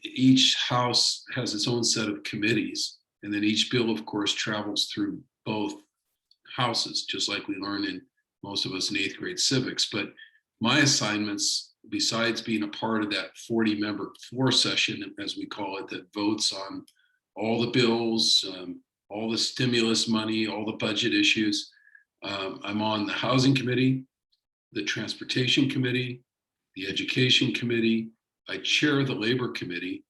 each house has its own set of committees, and then each bill, of course, travels through both houses, just like we learn in most of us in 8th grade civics. But my assignments, besides being a part of that 40-member floor session, as we call it, that votes on all the bills, all the stimulus money, all the budget issues, I'm on the Housing Committee, the Transportation Committee, the Education Committee. I chair the Labor Committee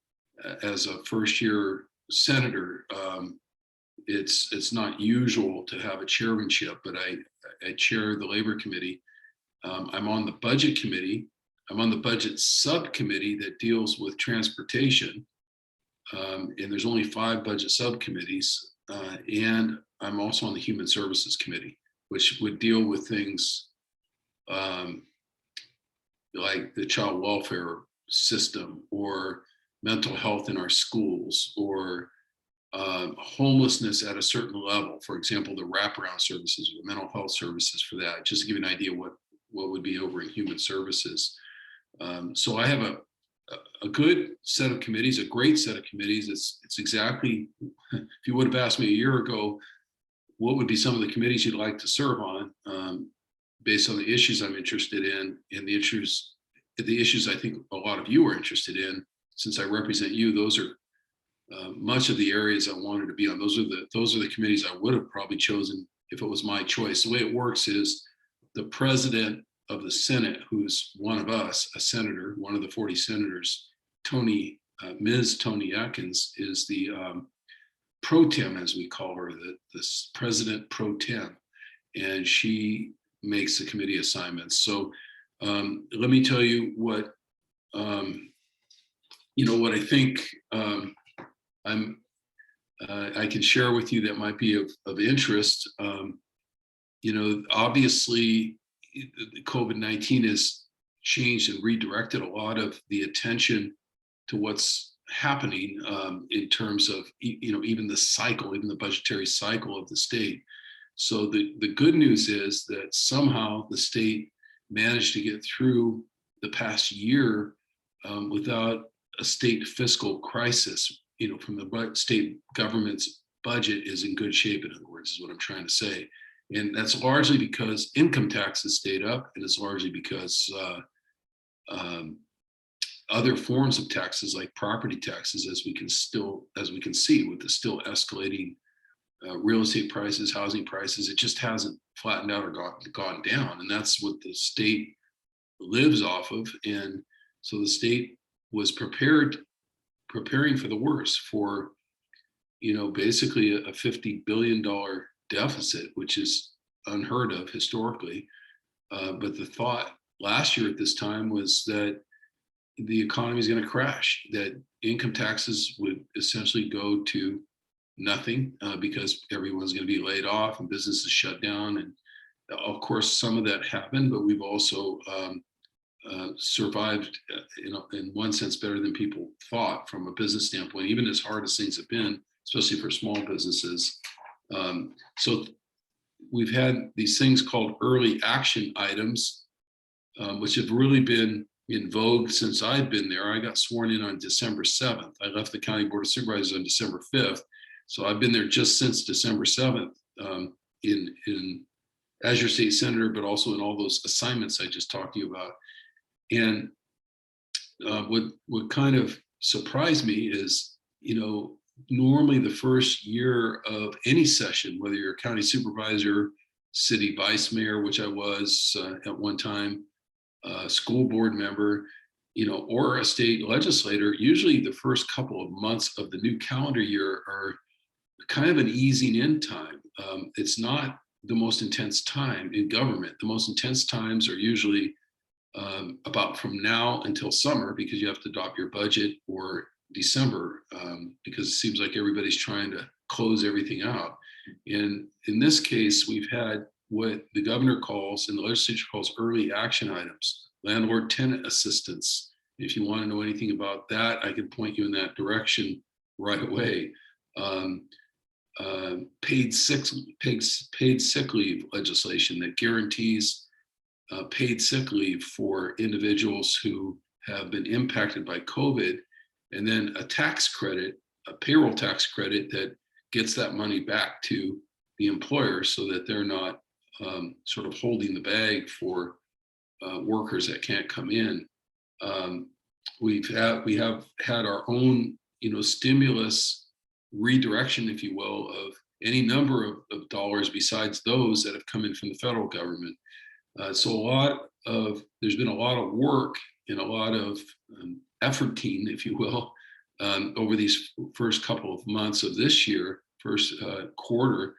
as a first-year senator. It's not usual to have a chairmanship, but I chair the Labor Committee. I'm on the Budget Committee. I'm on the Budget Subcommittee that deals with transportation. And there's only 5 budget subcommittees. And I'm also on the Human Services Committee, which would deal with things like the child welfare system, or mental health in our schools, or homelessness at a certain level. For example, the wraparound services, or mental health services for that, just to give you an idea what would be over in human services. So I have a good set of committees, a great set of committees. It's exactly, if you would have asked me a year ago, what would be some of the committees you'd like to serve on, based on the issues I'm interested in, and the issues I think a lot of you are interested in. Since I represent you, those are much of the areas I wanted to be on. Those are the committees I would have probably chosen if it was my choice. The way it works is the president of the Senate, who's one of us, a senator, one of the 40 senators, Ms. Toni Atkins, is the pro tem, as we call her, the president pro tem, and she makes the committee assignments. So let me tell you what what I think I can share with you that might be of interest. Obviously, COVID-19 has changed and redirected a lot of the attention to what's happening in terms of even the budgetary cycle of the state. So the good news is that somehow the state managed to get through the past year without a state fiscal crisis. From the state government's budget is in good shape, in other words, is what I'm trying to say. And that's largely because income taxes stayed up, and it's largely because other forms of taxes like property taxes, as we can see with the still escalating real estate prices, housing prices, it just hasn't flattened out or gone down. And that's what the state lives off of. And so the state was preparing for the worst, for basically a $50 billion deficit, which is unheard of historically. But the thought last year at this time was that the economy is going to crash, that income taxes would essentially go to nothing because everyone's going to be laid off and businesses shut down. And of course, some of that happened, but we've also survived in one sense better than people thought from a business standpoint, even as hard as things have been, especially for small businesses. So we've had these things called early action items, which have really been in vogue since I've been there. I got sworn in on December 7th. I left the County Board of Supervisors on December 5th. So I've been there just since December 7th as your state senator, but also in all those assignments I just talked to you about. And what kind of surprised me is, normally the first year of any session, whether you're a county supervisor, city vice mayor, which I was at one time, school board member, or a state legislator, usually the first couple of months of the new calendar year are kind of an easing in time. It's not the most intense time in government. The most intense times are usually about from now until summer, because you have to adopt your budget, or December, because it seems like everybody's trying to close everything out. And in this case, we've had what the governor calls and the legislature calls early action items, landlord tenant assistance. If you want to know anything about that, I can point you in that direction right away. Paid sick leave legislation that guarantees paid sick leave for individuals who have been impacted by COVID and then a tax credit, a payroll tax credit that gets that money back to the employer so that they're not sort of holding the bag for workers that can't come in. We have had our own, stimulus redirection, if you will, of any number of dollars besides those that have come in from the federal government. So there's been a lot of work and a lot of efforting, if you will, over these first couple of months of this year, first quarter,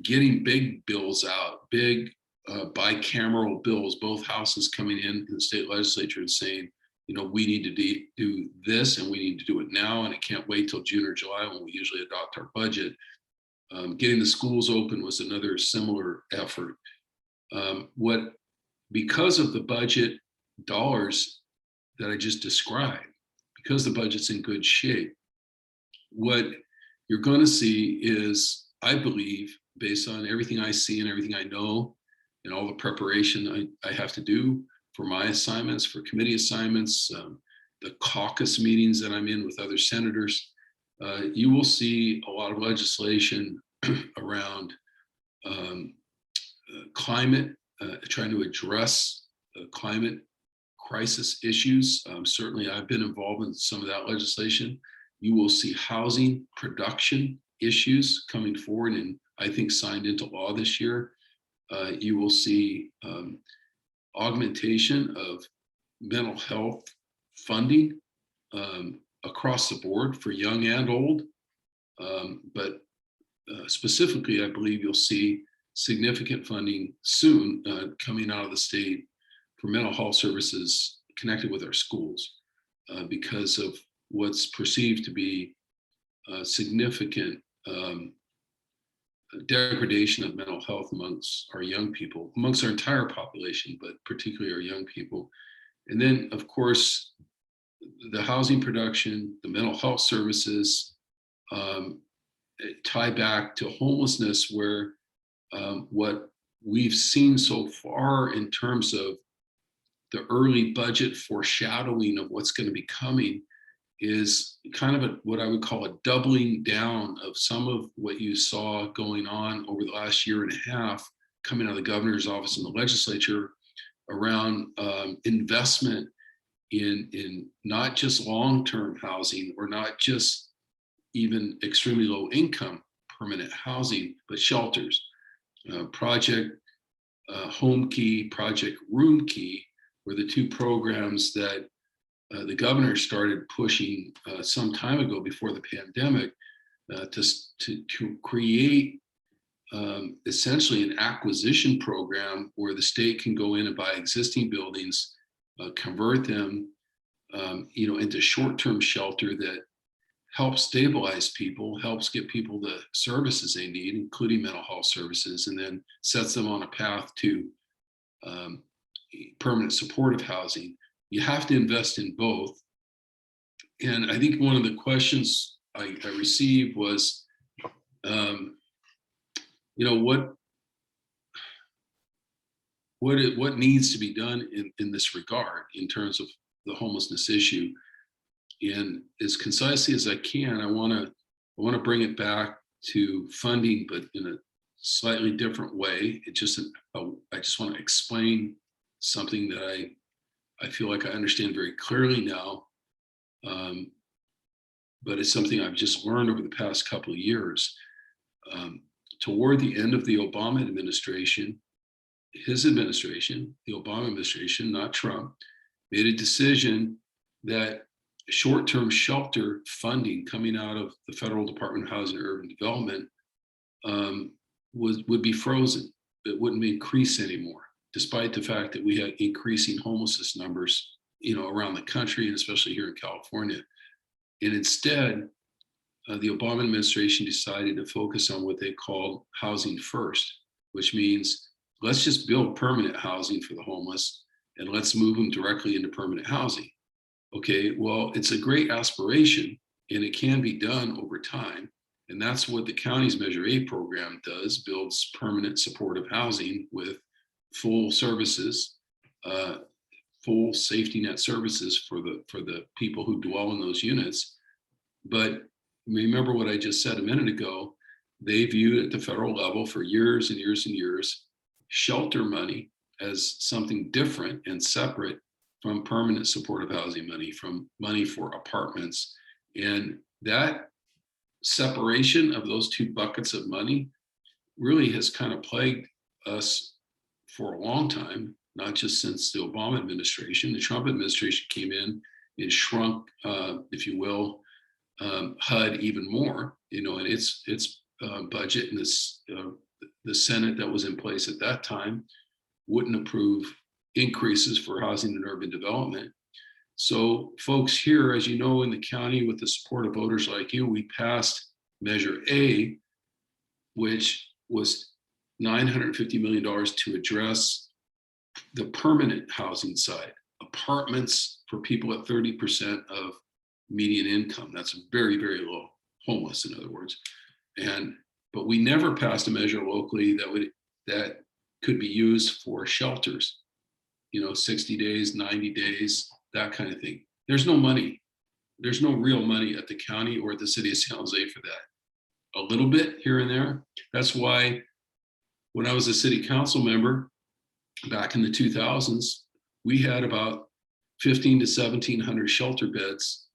getting big bills out, big bicameral bills, both houses coming in the state legislature and saying, we need to do this and we need to do it now, and it can't wait till June or July when we usually adopt our budget. Getting the schools open was another similar effort. Because of the budget dollars that I just described, because the budget's in good shape, what you're going to see is, I believe, based on everything I see and everything I know and all the preparation I have to do for my assignments, for committee assignments, the caucus meetings that I'm in with other senators, you will see a lot of legislation around climate, trying to address climate crisis issues. Certainly, I've been involved in some of that legislation. You will see housing production issues coming forward and I think signed into law this year. You will see augmentation of mental health funding across the board for young and old. But specifically, I believe you'll see significant funding soon coming out of the state for mental health services connected with our schools because of what's perceived to be significant degradation of mental health amongst our young people, amongst our entire population, but particularly our young people. And then, of course, the housing production, the mental health services tie back to homelessness, where what we've seen so far in terms of the early budget foreshadowing of what's going to be coming is kind of what I would call a doubling down of some of what you saw going on over the last year and a half coming out of the governor's office and the legislature around investment in not just long-term housing or not just even extremely low income permanent housing, but shelters. Project Home Key, Project Room Key were the two programs that the governor started pushing some time ago before the pandemic to create essentially an acquisition program where the state can go in and buy existing buildings, convert them into short-term shelter that helps stabilize people, helps get people the services they need, including mental health services, and then sets them on a path to permanent supportive housing. You have to invest in both. And I think one of the questions I received was, what needs to be done in this regard in terms of the homelessness issue? And as concisely as I can, I want to bring it back to funding, but in a slightly different way. I just want to explain something that I feel like I understand very clearly now, but it's something I've just learned over the past couple of years. Toward the end of the Obama administration, his administration, the Obama administration, not Trump, made a decision that short-term shelter funding coming out of the Federal Department of Housing and Urban Development would be frozen. It wouldn't increase anymore, despite the fact that we had increasing homelessness numbers, around the country and especially here in California. And instead, the Obama administration decided to focus on what they called housing first, which means let's just build permanent housing for the homeless and let's move them directly into permanent housing. Okay, well, it's a great aspiration and it can be done over time. And that's what the county's Measure A program does, builds permanent supportive housing with full services full safety net services for the people who dwell in those units. But remember what I just said a minute ago, they viewed at the federal level for years and years and years shelter money as something different and separate from permanent supportive housing money, from money for apartments. And that separation of those two buckets of money really has kind of plagued us for a long time, not just since the Obama administration. The Trump administration came in and shrunk, if you will, HUD even more, and its budget, and the Senate that was in place at that time wouldn't approve increases for housing and urban development. So folks here, as you know, in the county, with the support of voters like you, we passed Measure A, which was $950 million to address the permanent housing side, apartments for people at 30% of median income. That's very, very low, homeless, in other words. But we never passed a measure locally that could be used for shelters, 60 days, 90 days, that kind of thing. There's no money. There's no real money at the county or at the city of San Jose for that. A little bit here and there. That's why when I was a city council member back in the 2000s, we had about 15 to 1,700 shelter beds,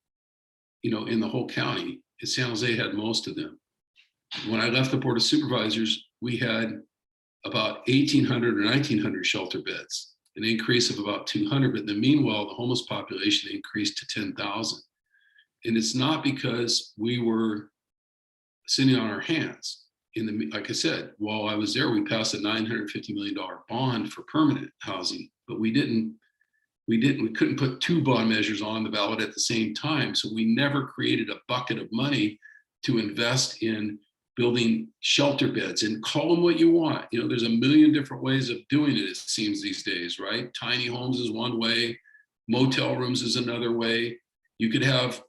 in the whole county. San Jose had most of them. When I left the Board of Supervisors, we had about 1,800 or 1,900 shelter beds, an increase of about 200. But in the meanwhile, the homeless population increased to 10,000. And it's not because we were sitting on our hands. Like I said, while I was there, we passed a $950 million bond for permanent housing, but we couldn't put two bond measures on the ballot at the same time. So we never created a bucket of money to invest in building shelter beds, and call them what you want. There's a million different ways of doing it seems these days, right? Tiny homes is one way, motel rooms is another way. You could have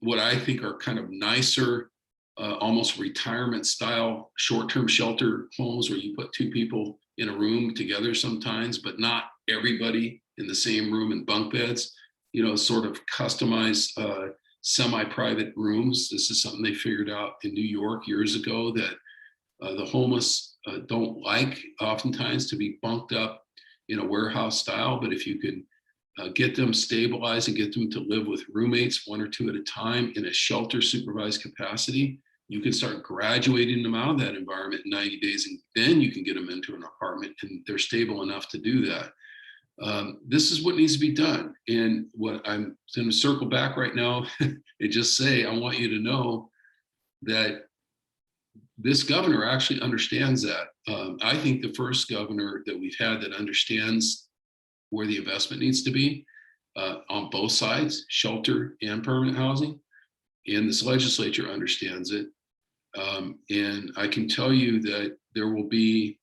what I think are kind of nicer, almost retirement style short-term shelter homes where you put two people in a room together sometimes, but not everybody in the same room in bunk beds, sort of customized semi-private rooms. This is something they figured out in New York years ago, that the homeless don't like oftentimes to be bunked up in a warehouse style, but if you can get them stabilized and get them to live with roommates, one or two at a time, in a shelter supervised capacity, you can start graduating them out of that environment in 90 days, and then you can get them into an apartment and they're stable enough to do that. This is what needs to be done. And what I'm going to circle back right now and just say, I want you to know that this governor actually understands that. I think the first governor that we've had that understands where the investment needs to be on both sides, shelter and permanent housing. And this legislature understands it. And I can tell you that there will be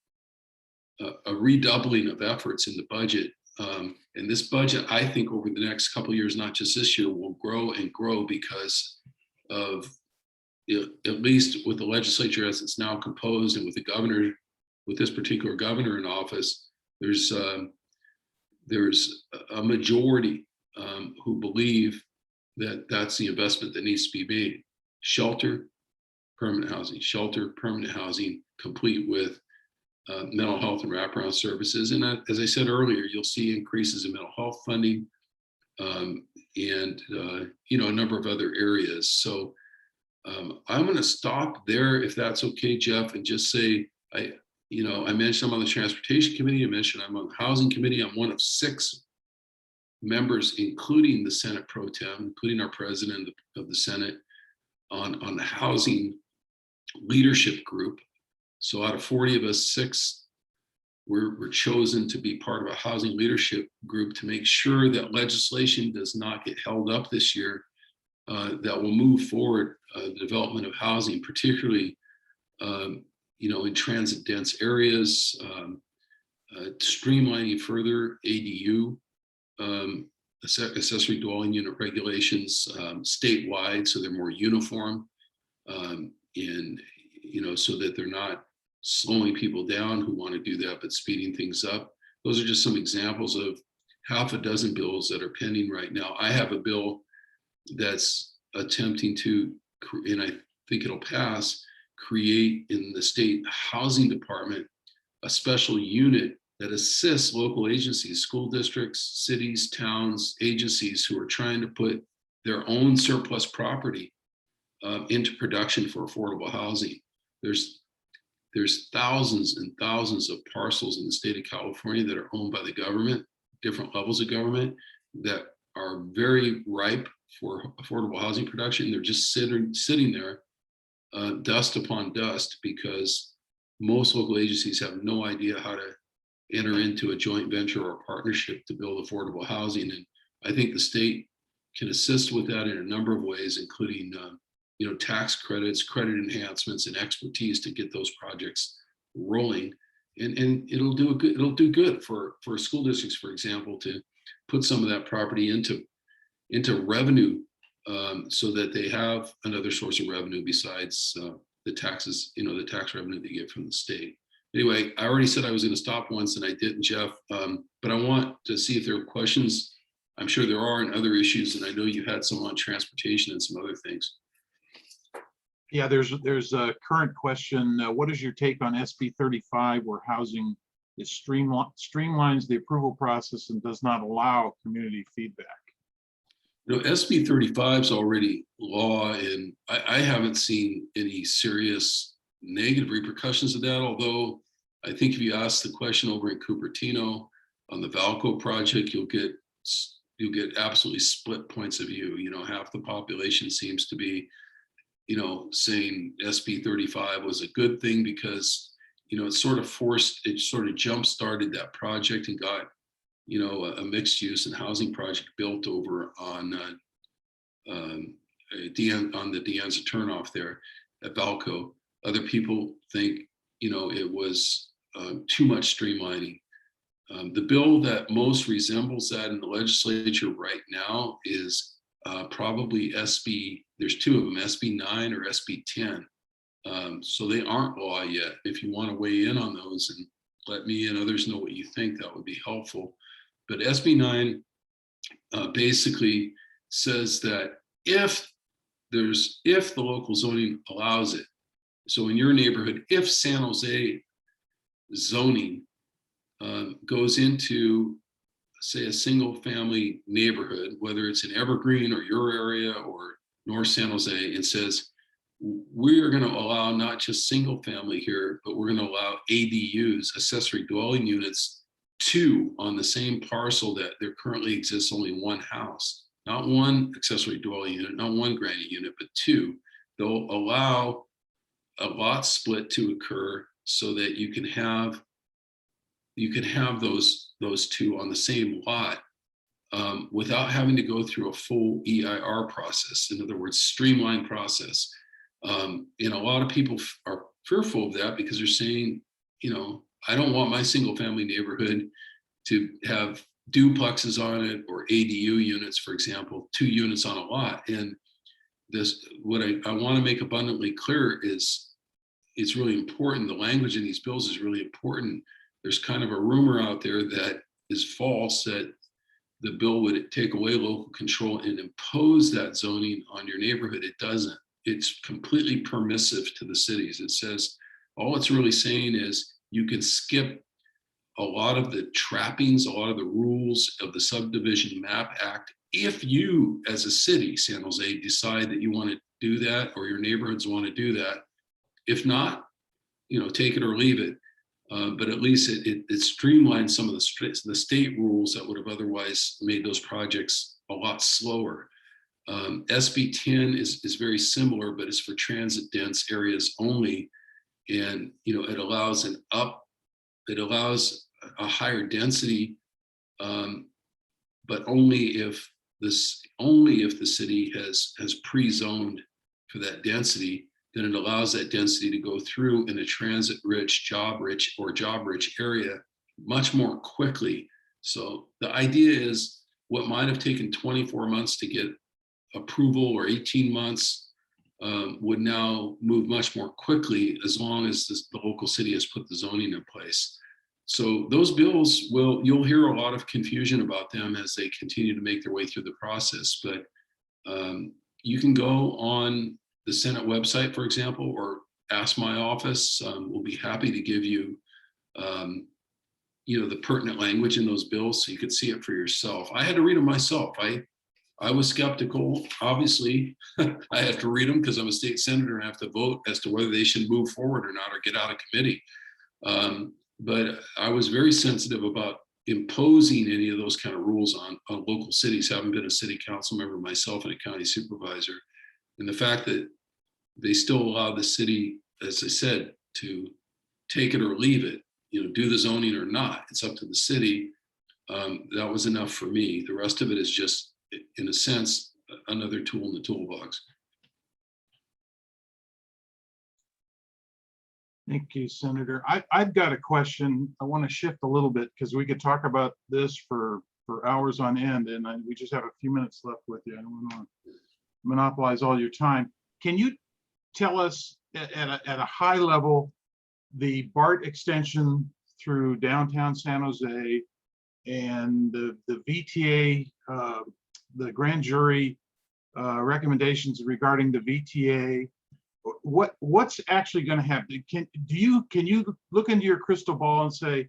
a redoubling of efforts in the budget. And this budget, I think, over the next couple of years, not just this year, will grow and grow because of, at least with the legislature as it's now composed, and with the governor, with this particular governor in office, there's a majority who believe that that's the investment that needs to be made. Shelter, permanent housing, complete with mental health and wraparound services. And as I said earlier, you'll see increases in mental health funding and a number of other areas. So I'm going to stop there, if that's okay, Jeff, and just say, I mentioned I'm on the Transportation Committee. I mentioned I'm on the Housing Committee. I'm one of 6 members, including the Senate Pro Tem, including our president of the Senate, on the Housing Leadership Group. So out of 40 of us, 6 were chosen to be part of a housing leadership group to make sure that legislation does not get held up this year, that will move forward the development of housing, particularly in transit dense areas, streamlining further ADU, accessory dwelling unit regulations statewide, so they're more uniform, and so that they're not slowing people down who want to do that, but speeding things up. Those are just some examples of half a dozen bills that are pending right now. I have a bill that's attempting to, and I think it'll pass, create in the state housing department a special unit that assists local agencies, school districts, cities, towns, agencies who are trying to put their own surplus property into production for affordable housing. There's thousands and thousands of parcels in the state of California that are owned by the government, different levels of government, that are very ripe for affordable housing production. They're just sitting there, dust upon dust, because most local agencies have no idea how to enter into a joint venture or partnership to build affordable housing. And I think the state can assist with that in a number of ways, including tax credits, credit enhancements, and expertise to get those projects rolling. And it'll do good for school districts, for example, to put some of that property into revenue, so that they have another source of revenue besides the taxes, the tax revenue they get from the state. Anyway, I already said I was going to stop once and I didn't, Jeff, but I want to see if there are questions. I'm sure there are on other issues, and I know you had some on transportation and some other things. Yeah, there's a current question. What is your take on SB 35, where housing is streamlines the approval process and does not allow community feedback? SB 35 is already law, and I haven't seen any serious negative repercussions of that. Although I think if you ask the question over in Cupertino on the Valco project, you'll get absolutely split points of view. Half the population seems to be saying SB 35 was a good thing because it sort of jump started that project and got a mixed use and housing project built over on the De Anza turnoff there at Valco. Other people think it was too much streamlining. The bill that most resembles that in the legislature right now is probably SB. There's two of them, SB 9 or SB 10. So they aren't law yet. If you want to weigh in on those and let me and others know what you think, that would be helpful. But SB 9 basically says that if the local zoning allows it, so in your neighborhood, if San Jose zoning goes into, say, a single family neighborhood, whether it's in Evergreen or your area or North San Jose, and says, we are going to allow not just single family here, but we're going to allow ADUs, accessory dwelling units, two on the same parcel that there currently exists only one house, not one accessory dwelling unit, not one granny unit, but two. They'll allow a lot split to occur so that you can have those two on the same lot, without having to go through a full EIR process. In other words, streamlined process. And a lot of people are fearful of that because they're saying, I don't want my single family neighborhood to have duplexes on it or ADU units, for example, 2 units on a lot. And what I want to make abundantly clear is it's really important. The language in these bills is really important. There's kind of a rumor out there that is false, that the bill would take away local control and impose that zoning on your neighborhood. It doesn't. It's completely permissive to the cities. It says, all it's really saying is you can skip a lot of the trappings, a lot of the rules of the Subdivision Map Act. If you, as a city, San Jose, decide that you want to do that, or your neighborhoods want to do that. If not, take it or leave it. But at least it streamlines some of the state rules that would have otherwise made those projects a lot slower. SB 10 is very similar, but it's for transit dense areas only, and it allows a higher density, but only if the city has pre-zoned for that density. Then it allows that density to go through in a transit-rich, job-rich area much more quickly. So the idea is what might have taken 24 months to get approval or 18 months would now move much more quickly as long as the local city has put the zoning in place. So those bills you'll hear a lot of confusion about them as they continue to make their way through the process. But you can go on the Senate website, for example, or ask my office. We'll be happy to give you, the pertinent language in those bills so you could see it for yourself. I had to read them myself. I was skeptical. Obviously, I have to read them because I'm a state senator and I have to vote as to whether they should move forward or not or get out of committee. But I was very sensitive about imposing any of those kind of rules on local cities, having been a city council member myself and a county supervisor. And the fact that they still allow the city, as I said, to take it or leave it, do the zoning or not. It's up to the city. That was enough for me. The rest of it is just, in a sense, another tool in the toolbox. Thank you, Senator. I've got a question. I want to shift a little bit because we could talk about this for hours on end, and we just have a few minutes left with you. I don't want to monopolize all your time. Can you tell us at a high level the BART extension through downtown San Jose and the VTA, the grand jury recommendations regarding the VTA? What's actually going to happen? Can you look into your crystal ball and say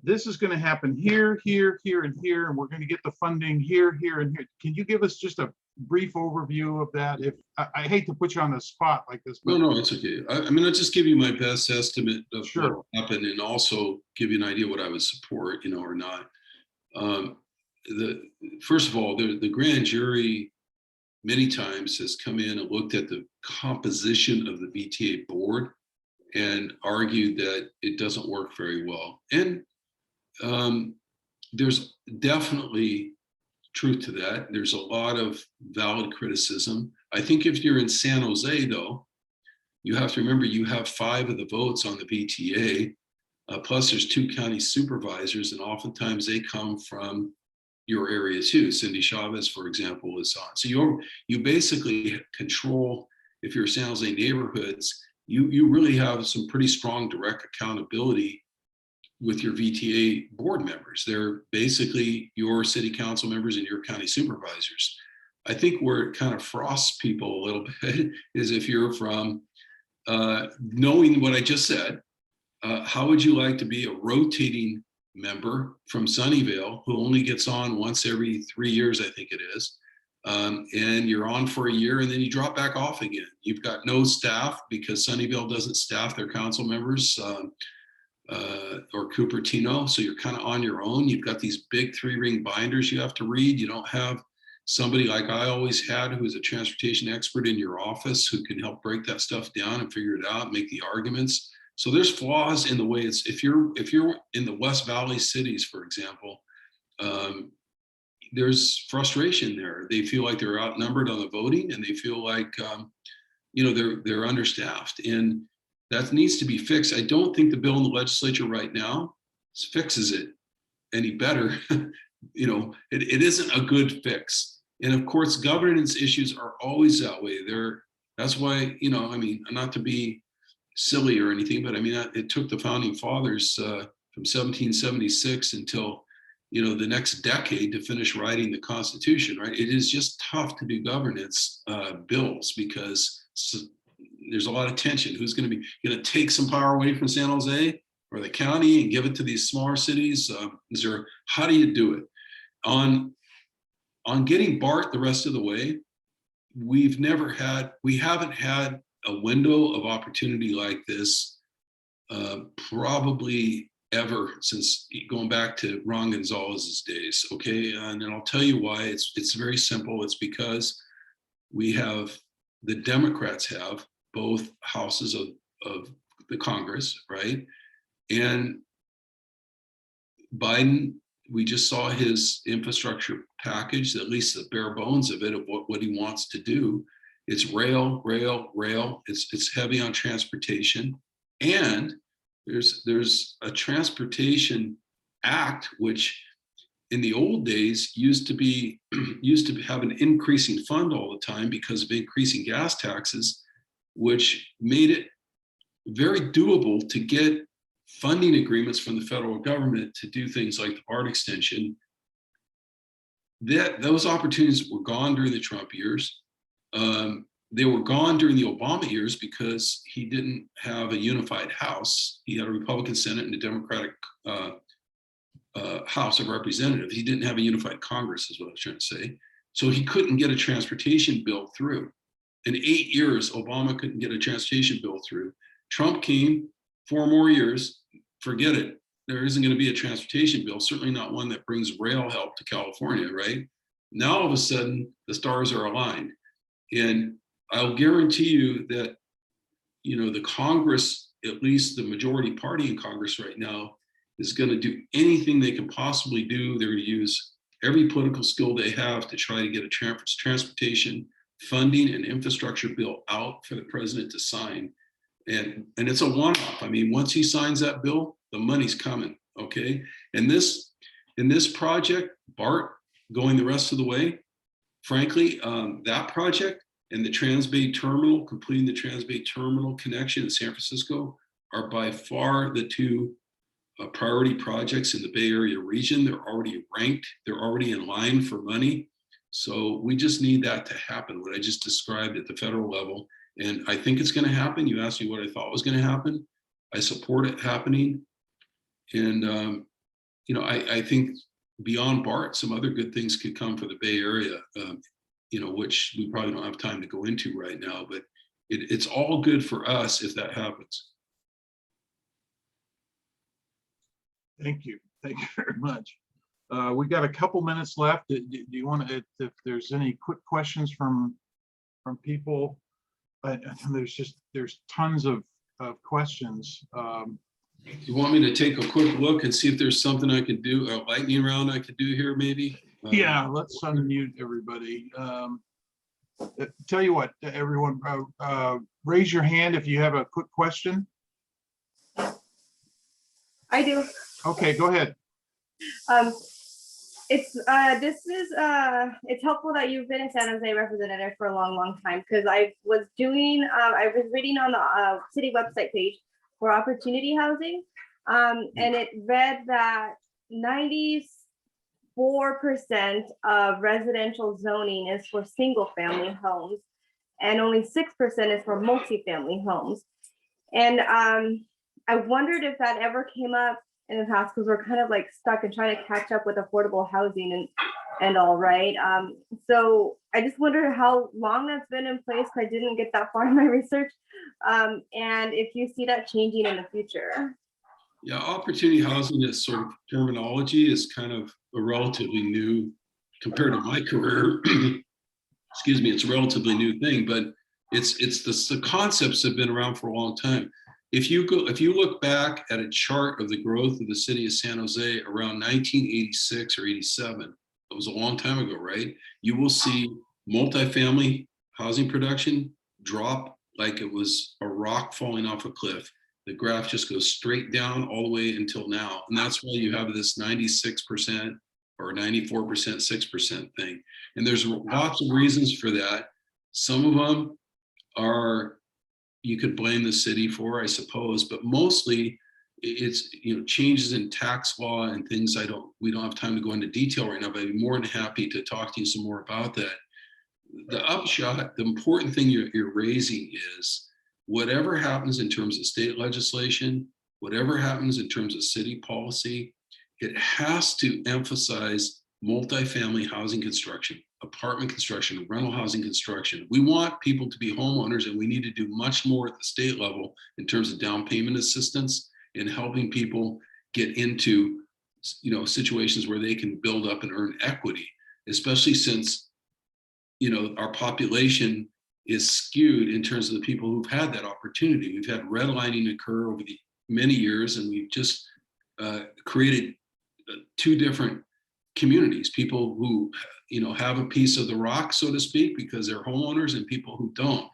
this is going to happen here, here, here, and here, and we're going to get the funding here, here, and here? Can you give us just a brief overview of that? If I hate to put you on the spot like this, but No, it's okay. I mean, I'll just give you my best estimate of sure. what will happen, and also give you an idea what I would support, or not. First of all, the grand jury many times has come in and looked at the composition of the VTA board and argued that it doesn't work very well. And there's definitely truth to that. There's a lot of valid criticism. I think if you're in San Jose, though, you have to remember you have 5 of the votes on the VTA, plus there's 2 county supervisors, and oftentimes they come from your area too. Cindy Chavez, for example, is on. So you basically control, if you're San Jose neighborhoods, you really have some pretty strong direct accountability with your VTA board members. They're basically your city council members and your county supervisors. I think where it kind of frosts people a little bit is if you're from, knowing what I just said, how would you like to be a rotating member from Sunnyvale who only gets on once every 3 years, I think it is, and you're on for a year and then you drop back off again? You've got no staff because Sunnyvale doesn't staff their council members, or Cupertino, so you're kind of on your own. You've got these big 3-ring binders you have to read. You don't have somebody like I always had, who's a transportation expert in your office, who can help break that stuff down and figure it out, make the arguments. So there's flaws in the way it's, if you're in the West Valley cities, for example, there's frustration there. They feel like they're outnumbered on the voting, and they feel like, they're understaffed, and that needs to be fixed. I don't think the bill in the legislature right now fixes it any better. It isn't a good fix. And of course, governance issues are always that way. That's why, not to be silly or anything, but it took the founding fathers from 1776 until, the next decade to finish writing the Constitution, right? It is just tough to do governance bills because there's a lot of tension. Who's going to take some power away from San Jose or the county and give it to these smaller cities? How do you do it? On getting BART the rest of the way, we haven't had a window of opportunity like this probably ever since going back to Ron Gonzalez's days. Okay, and I'll tell you why. It's very simple. It's because the Democrats have both houses of the Congress, right? And Biden, we just saw his infrastructure package, at least the bare bones of it, of what he wants to do. It's rail. It's heavy on transportation. And there's a transportation act, which in the old days used to have an increasing fund all the time because of increasing gas taxes, which made it very doable to get funding agreements from the federal government to do things like the BART extension. Those opportunities were gone during the Trump years. They were gone during the Obama years because he didn't have a unified House. He had a Republican Senate and a Democratic House of Representatives. He didn't have a unified Congress, is what I was trying to say. So he couldn't get a transportation bill through. In 8 years, Obama couldn't get a transportation bill through. Trump came, 4 more years, forget it. There isn't going to be a transportation bill, certainly not one that brings rail help to California, right? Now, all of a sudden, the stars are aligned. And I'll guarantee you that, the Congress, at least the majority party in Congress right now, is going to do anything they can possibly do. They're going to use every political skill they have to try to get a transportation funding and infrastructure bill out for the president to sign. And it's a one-off. I mean, once he signs that bill, the money's coming, okay? And in this project, BART going the rest of the way, frankly, that project and the Transbay Terminal, completing the Transbay Terminal connection in San Francisco, are by far the two priority projects in the Bay Area region. They're already ranked, they're already in line for money. So we just need that to happen, what I just described at the federal level. And I think it's going to happen. You asked me what I thought was going to happen. I support it happening. And, I think beyond BART, some other good things could come for the Bay Area, which we probably don't have time to go into right now, but it's all good for us if that happens. Thank you. Thank you very much. We got a couple minutes left. Do you want to, if there's any quick questions from people? There's tons of questions. You want me to take a quick look and see if there's something I could do, a lightning round I could do here maybe? Yeah, let's unmute everybody. Tell you what, everyone, raise your hand if you have a quick question. I do. Okay, go ahead. It's helpful that you've been a San Jose representative for a long time, because I was reading on the city website page for opportunity housing, and it read that 94% of residential zoning is for single family homes and only 6% is for multifamily homes. And I wondered if that ever came up in the past, because we're kind of like stuck and trying to catch up with affordable housing and all, right? So I just wonder how long that's been in place. I didn't get that far in my research. And if you see that changing in the future. Yeah, opportunity housing is sort of terminology is kind of a relatively new, compared to my career, excuse me, it's a relatively new thing, but the concepts have been around for a long time. If you look back at a chart of the growth of the city of San Jose around 1986 or 87, it was a long time ago, right? You will see multifamily housing production drop like it was a rock falling off a cliff. The graph just goes straight down all the way until now. And that's why you have this 96% or 94%, 6% thing. And there's lots of reasons for that. Some of them are, you could blame the city for, I suppose, but mostly it's changes in tax law and things we don't have time to go into detail right now, but I'd be more than happy to talk to you some more about that. The upshot, the important thing you're raising is whatever happens in terms of state legislation, whatever happens in terms of city policy, it has to emphasize multifamily housing construction, apartment construction, rental housing construction. We want people to be homeowners, and we need to do much more at the state level in terms of down payment assistance and helping people get into situations where they can build up and earn equity, especially since our population is skewed in terms of the people who've had that opportunity. We've had redlining occur over the many years, and we've just created two different communities: people who have a piece of the rock, so to speak, because they're homeowners, and people who don't.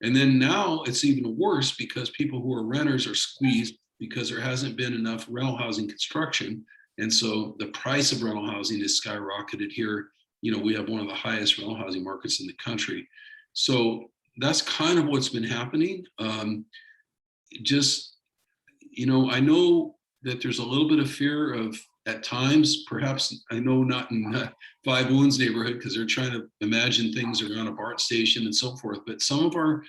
And then now it's even worse because people who are renters are squeezed because there hasn't been enough rental housing construction. And so the price of rental housing is skyrocketed here. We have one of the highest rental housing markets in the country. So that's kind of what's been happening. I know that there's a little bit of fear of, at times, perhaps, I know not in Five Wounds neighborhood, because they're trying to imagine things around a BART station and so forth, but some of our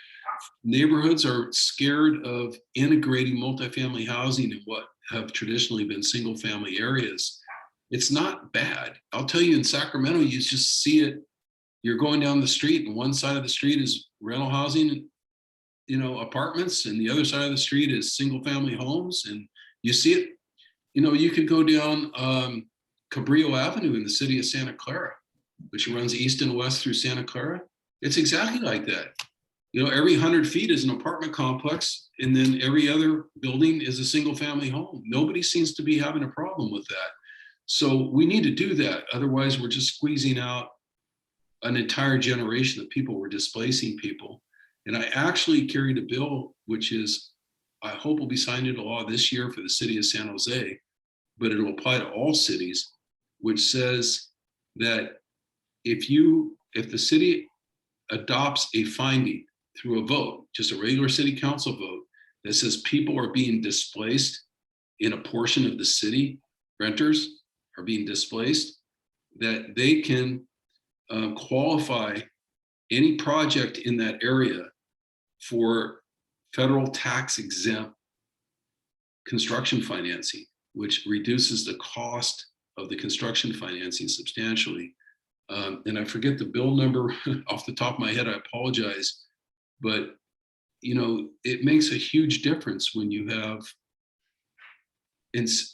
neighborhoods are scared of integrating multifamily housing in what have traditionally been single family areas. It's not bad. I'll tell you, in Sacramento, you just see it. You're going down the street and one side of the street is rental housing, apartments, and the other side of the street is single family homes. And you see it, you could go down Cabrillo Avenue in the city of Santa Clara, which runs east and west through Santa Clara. It's exactly like that. Every 100 feet is an apartment complex, and then every other building is a single family home. Nobody seems to be having a problem with that. So we need to do that. Otherwise, we're just squeezing out an entire generation of people. We're displacing people. And I actually carried a bill, which is, I hope will be signed into law this year for the city of San Jose, but it'll apply to all cities, which says that if the city adopts a finding through a vote, just a regular city council vote, that says people are being displaced in a portion of the city, renters are being displaced, that they can qualify any project in that area for federal tax exempt construction financing, which reduces the cost of the construction financing substantially. And I forget the bill number off the top of my head, I apologize, but it makes a huge difference when you have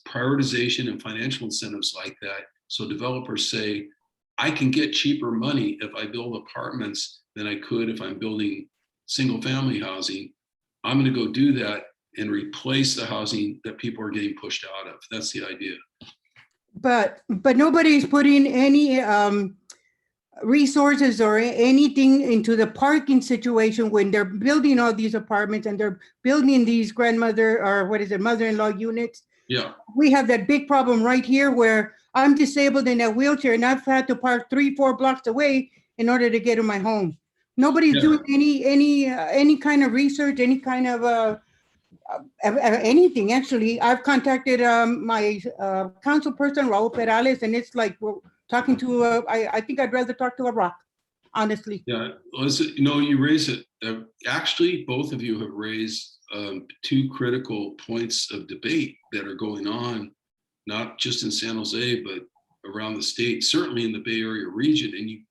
prioritization and financial incentives like that. So developers say, I can get cheaper money if I build apartments than I could if I'm building single family housing. I'm going to go do that and replace the housing that people are getting pushed out of. That's the idea. But nobody's putting any resources or anything into the parking situation when they're building all these apartments and they're building these mother-in-law units. Yeah. We have that big problem right here where I'm disabled in a wheelchair and I've had to park 3-4 blocks away in order to get to my home. Nobody's doing any kind of research, any kind of anything. Actually, I've contacted my council person, Raul Perales, and it's like we're talking to I think I'd rather talk to a rock, honestly. Yeah, you raise it. Actually, both of you have raised two critical points of debate that are going on, not just in San Jose, but around the state, certainly in the Bay Area region. And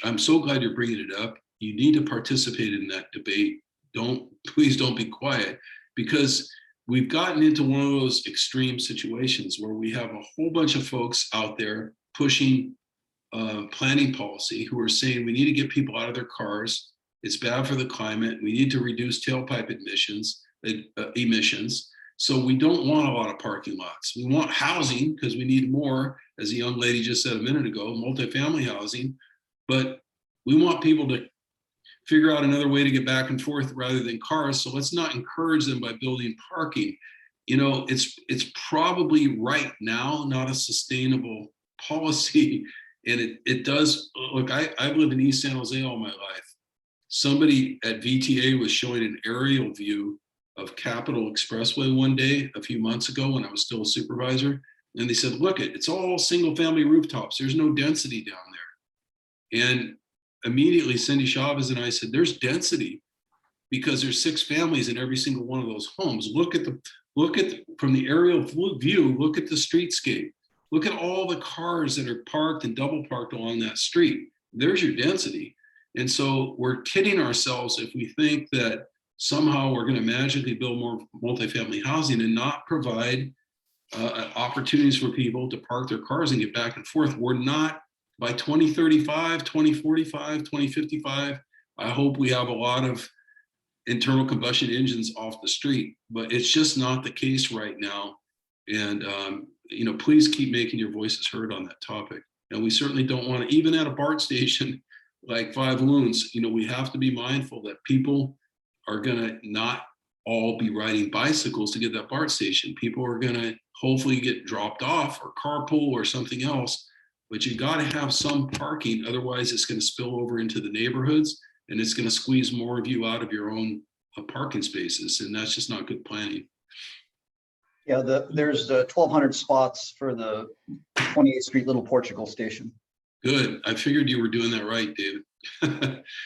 I'm so glad you're bringing it up. You need to participate in that debate. Please don't be quiet, because we've gotten into one of those extreme situations where we have a whole bunch of folks out there pushing planning policy who are saying we need to get people out of their cars. It's bad for the climate. We need to reduce tailpipe emissions. So we don't want a lot of parking lots. We want housing because we need more, as a young lady just said a minute ago, multifamily housing. But we want people to figure out another way to get back and forth rather than cars. So let's not encourage them by building parking. It's probably right now not a sustainable policy. And it does, look, I've lived in East San Jose all my life. Somebody at VTA was showing an aerial view of Capitol Expressway one day a few months ago when I was still a supervisor. And they said, look, it's all single family rooftops. There's no density down there. And immediately Cindy Chavez and I said, there's density because there's 6 families in every single one of those homes. Look at from the aerial view, look at the streetscape. Look at all the cars that are parked and double parked along that street. There's your density. And so we're kidding ourselves if we think that somehow we're going to magically build more multifamily housing and not provide opportunities for people to park their cars and get back and forth. We're not, by 2035, 2045, 2055, I hope we have a lot of internal combustion engines off the street, but it's just not the case right now. And, please keep making your voices heard on that topic. And we certainly don't want to, even at a BART station like Five Loons, we have to be mindful that people are going to not all be riding bicycles to get that BART station. People are going to hopefully get dropped off or carpool or something else, but you got to have some parking. Otherwise it's going to spill over into the neighborhoods and it's going to squeeze more of you out of your own parking spaces. And that's just not good planning. Yeah, there's 1,200 spots for the 28th Street Little Portugal station. Good. I figured you were doing that right, David.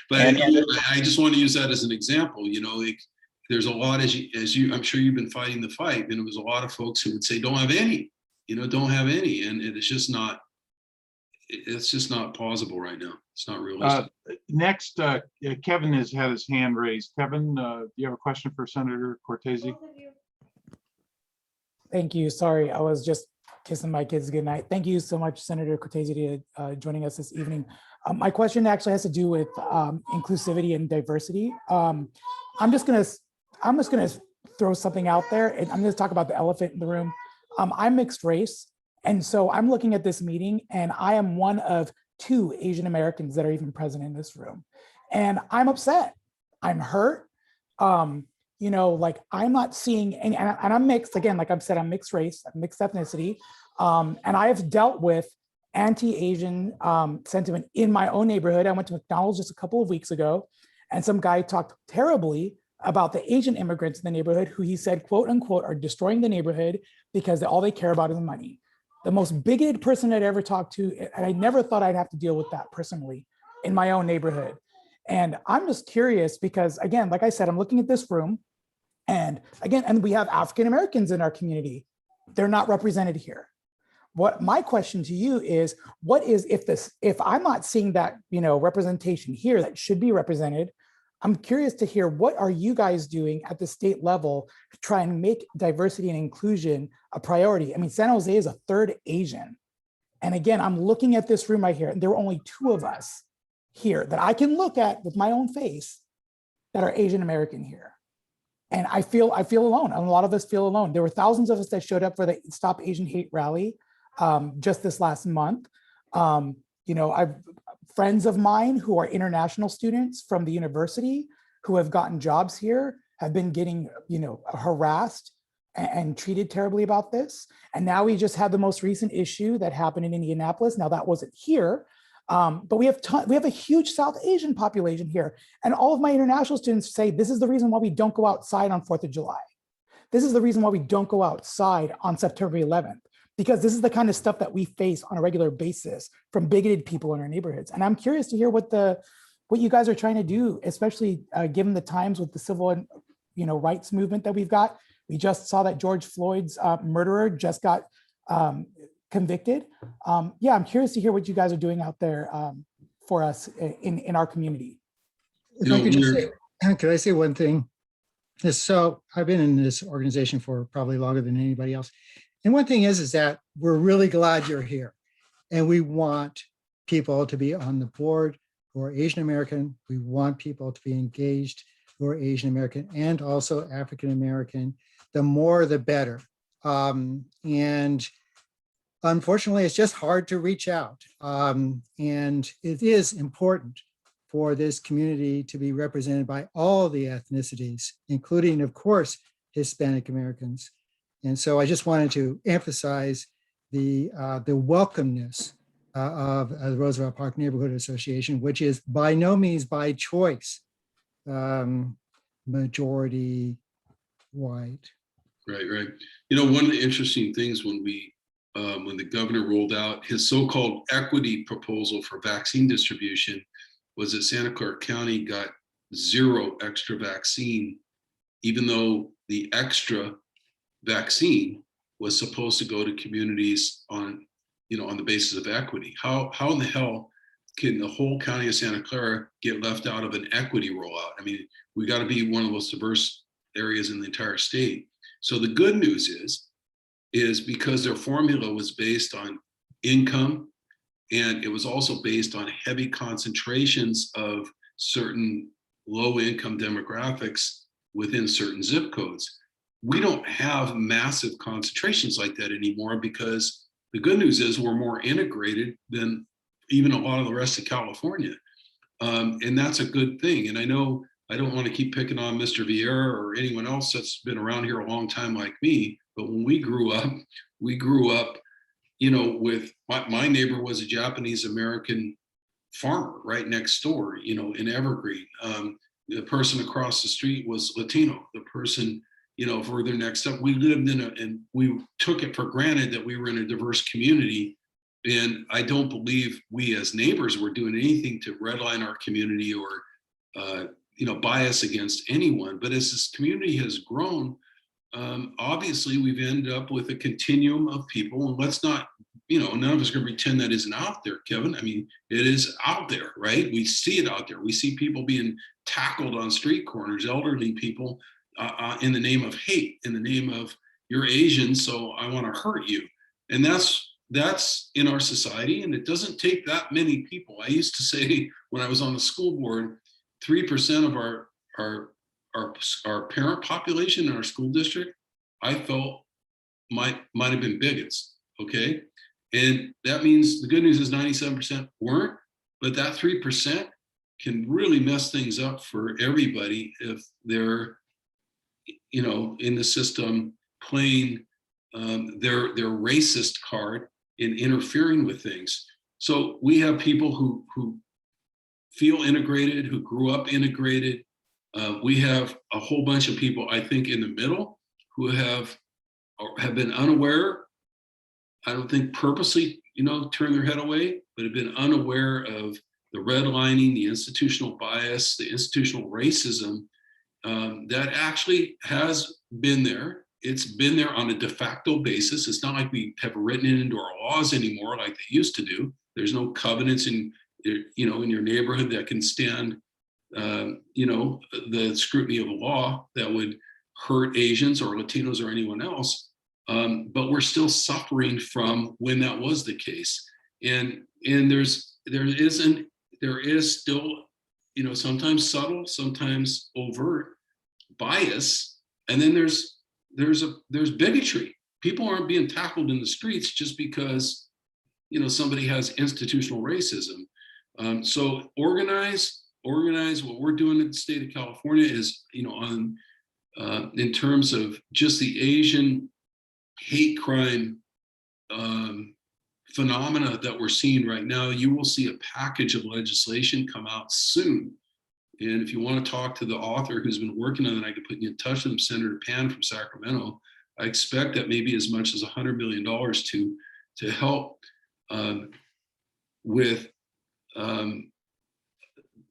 But And I just want to use that as an example. You know, like, there's a lot, as you, I'm sure you've been fighting the fight, and there was a lot of folks who would say, don't have any, you know, don't have any. And it's just not plausible right now. It's not realistic. Next, Kevin has had his hand raised. Kevin, do you have a question for Senator Cortese? Thank you. Sorry, I was just kissing my kids goodnight. Thank you so much, Senator Cortese, joining us this evening. My question actually has to do with inclusivity and diversity. I'm just gonna throw something out there, and I'm gonna talk about the elephant in the room. I'm mixed race, and so I'm looking at this meeting, and I am one of 2 Asian Americans that are even present in this room, and I'm upset. I'm hurt. You know, like, I'm not seeing any, and I'm mixed, again, like I've said, I'm mixed race, I'm mixed ethnicity, and I have dealt with anti-Asian sentiment in my own neighborhood. I went to McDonald's just a couple of weeks ago, and some guy talked terribly about the Asian immigrants in the neighborhood, who he said, quote unquote, are destroying the neighborhood because all they care about is money. The most bigoted person I'd ever talked to, and I never thought I'd have to deal with that personally in my own neighborhood. And I'm just curious because, again, like I said, I'm looking at this room, and again, and we have African Americans in our community. They're not represented here. What my question to you is, what is, if I'm not seeing that, you know, representation here that should be represented, I'm curious to hear, what are you guys doing at the state level to try and make diversity and inclusion a priority? I mean, San Jose is a 3rd Asian. And again, I'm looking at this room right here, and there were only 2 of us here that I can look at with my own face that are Asian American here. And I feel alone, and a lot of us feel alone. There were thousands of us that showed up for the Stop Asian Hate rally just this last month. You know, I've friends of mine who are international students from the university who have gotten jobs here have been getting, you know, harassed and treated terribly about this. And now we just had the most recent issue that happened in Indianapolis. Now that wasn't here, but we have a huge South Asian population here. And all of my international students say, this is the reason why we don't go outside on 4th of July. This is the reason why we don't go outside on September 11th, because this is the kind of stuff that we face on a regular basis from bigoted people in our neighborhoods. And I'm curious to hear what you guys are trying to do, especially given the times with the civil and, you know, rights movement that we've got. We just saw that George Floyd's murderer just got convicted. Yeah, I'm curious to hear what you guys are doing out there for us in our community. If I could just say, could I say one thing? So I've been in this organization for probably longer than anybody else. And one thing is that we're really glad you're here. And we want people to be on the board who are Asian American. We want people to be engaged who are Asian American and also African American. The more, the better. And unfortunately, it's just hard to reach out. And it is important for this community to be represented by all the ethnicities, including, of course, Hispanic Americans. And so I just wanted to emphasize the welcomeness of the Roosevelt Park Neighborhood Association, which is by no means by choice, majority white. Right. You know, one of the interesting things when the governor rolled out his so-called equity proposal for vaccine distribution was that Santa Clara County got 0 extra vaccine, even though the extra vaccine was supposed to go to communities on the basis of equity. How in the hell can the whole county of Santa Clara get left out of an equity rollout? I mean, we got to be one of the most diverse areas in the entire state. So the good news is because their formula was based on income, and it was also based on heavy concentrations of certain low-income demographics within certain zip codes. We don't have massive concentrations like that anymore, because the good news is we're more integrated than even a lot of the rest of California. And that's a good thing. And I know I don't want to keep picking on Mr. Vieira or anyone else that's been around here a long time like me, but when we grew up, with my neighbor was a Japanese American farmer right next door, in Evergreen. The person across the street was Latino. The person for their next step. We lived and we took it for granted that we were in a diverse community. And I don't believe we as neighbors were doing anything to redline our community or, bias against anyone. But as this community has grown, obviously we've ended up with a continuum of people, and let's not, none of us are going to pretend that isn't out there, Kevin. I mean, it is out there, right? We see it out there. We see people being tackled on street corners, elderly people, in the name of hate, in the name of you're Asian, so I want to hurt you. And that's in our society, and it doesn't take that many people. I used to say when I was on the school board, 3% of our parent population in our school district, I felt might have been bigots. Okay, and that means the good news is 97% weren't, but that 3% can really mess things up for everybody if they're in the system playing their racist card in interfering with things. So we have people who feel integrated, who grew up integrated. We have a whole bunch of people, I think, in the middle who have been unaware. I don't think purposely, turn their head away, but have been unaware of the redlining, the institutional bias, the institutional racism that actually has been there. It's been there on a de facto basis. It's not like we have written it into our laws anymore like they used to do. There's no covenants in your neighborhood that can stand the scrutiny of the law that would hurt Asians or Latinos or anyone else. But we're still suffering from when that was the case. And there is still, sometimes subtle, sometimes overt bias. And then there's bigotry. People aren't being tackled in the streets just because, somebody has institutional racism. So organize. What we're doing in the state of California is, in terms of just the Asian hate crime phenomena that we're seeing right now. You will see a package of legislation come out soon. And if you want to talk to the author who's been working on it, I could put you in touch with him, Senator Pan from Sacramento. I expect that maybe as much as $100 million to help with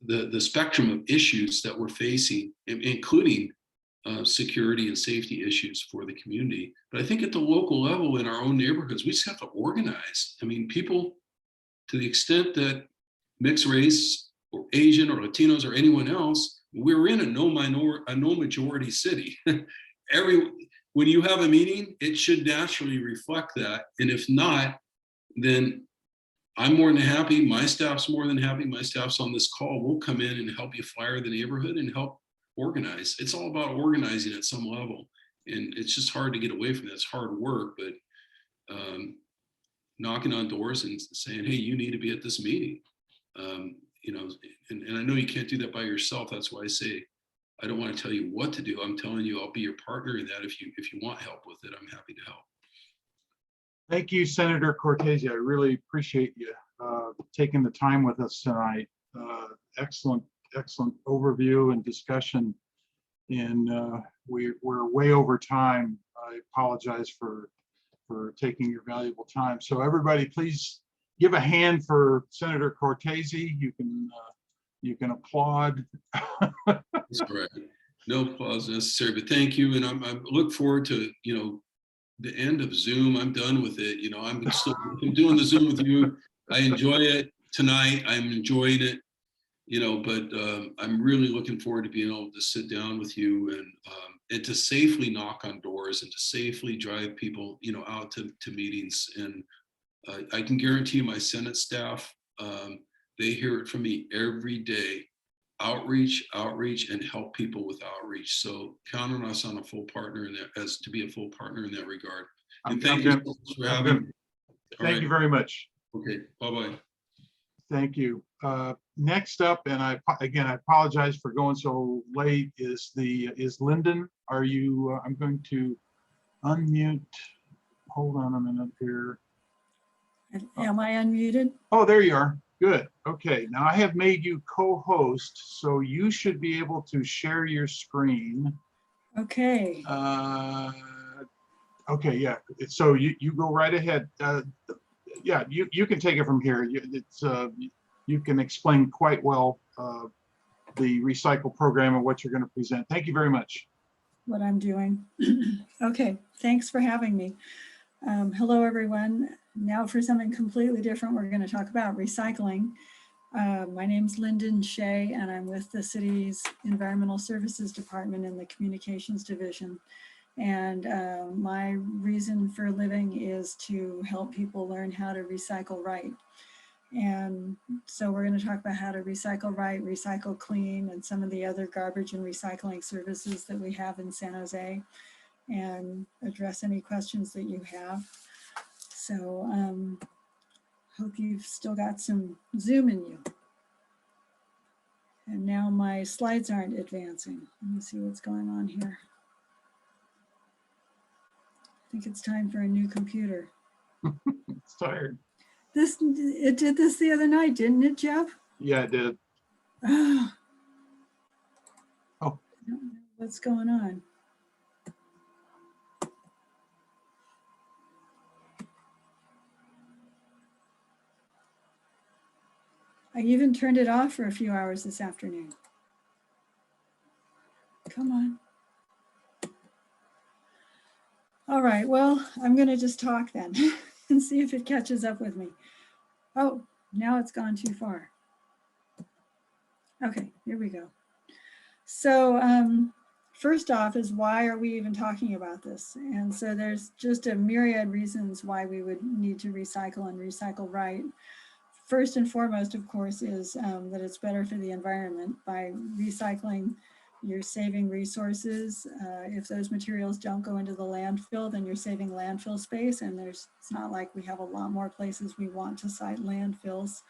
the spectrum of issues that we're facing, including security and safety issues for the community. But I think at the local level in our own neighborhoods, we just have to organize. I mean, people, to the extent that mixed race or Asian or Latinos or anyone else, we're in a no majority city. When you have a meeting, it should naturally reflect that. And if not, then I'm more than happy. My staff's more than happy. My staff's on this call. We'll come in and help you flyer the neighborhood and help organize. It's all about organizing at some level. And it's just hard to get away from that. It's hard work, but knocking on doors and saying, hey, you need to be at this meeting. And I know you can't do that by yourself. That's why I say, I don't want to tell you what to do. I'm telling you, I'll be your partner in that. If you want help with it, I'm happy to help. Thank you, Senator Cortese. I really appreciate you taking the time with us tonight. Excellent overview and discussion. And we're way over time. I apologize for taking your valuable time. So everybody, please give a hand for Senator Cortese. You can applaud. That's correct. No applause necessary, but thank you. And I look forward to the end of Zoom. I'm done with it. I'm still doing the Zoom with you. I enjoy it tonight. I'm enjoying it. But I'm really looking forward to being able to sit down with you and to safely knock on doors and to safely drive people, out to meetings. And I can guarantee you my Senate staff, they hear it from me every day. Outreach, and help people with outreach. So count on us on a full partner in that, to be a full partner in that regard. And thank you so much for having me. Thank you very much. Okay, bye-bye. Thank you. Next up, and I apologize for going so late, is Linden. Are you, I'm going to unmute. Hold on a minute here. Am I unmuted? Oh, there you are. Good. Okay. Now I have made you co-host, so you should be able to share your screen. Okay, Okay, yeah, so you go right ahead. Yeah, you can take it from here. You can explain quite well the recycle program and what you're going to present. Thank you very much. what I'm doing. Okay, thanks for having me. Hello, everyone. Now for something completely different, we're going to talk about recycling. My name's Linden Skjeie, and I'm with the city's Environmental Services Department in the Communications Division. And my reason for living is to help people learn how to recycle right. And so we're going to talk about how to recycle right, recycle clean, and some of the other garbage and recycling services that we have in San Jose, and address any questions that you have. So hope you've still got some Zoom in you. And now my slides aren't advancing. Let me see what's going on here. I think it's time for a new computer. It's tired. It did this the other night, didn't it, Jeff? Yeah, it did. Oh. Oh. I don't know what's going on. I even turned it off for a few hours this afternoon. Come on. All right, well, I'm going to just talk then and see if it catches up with me. Oh, now it's gone too far. Okay, here we go. So first off is, why are we even talking about this? And so there's just a myriad reasons why we would need to recycle and recycle right. First and foremost, of course, is that it's better for the environment. By recycling, you're saving resources. If those materials don't go into the landfill, then you're saving landfill space. And it's not like we have a lot more places we want to site landfills.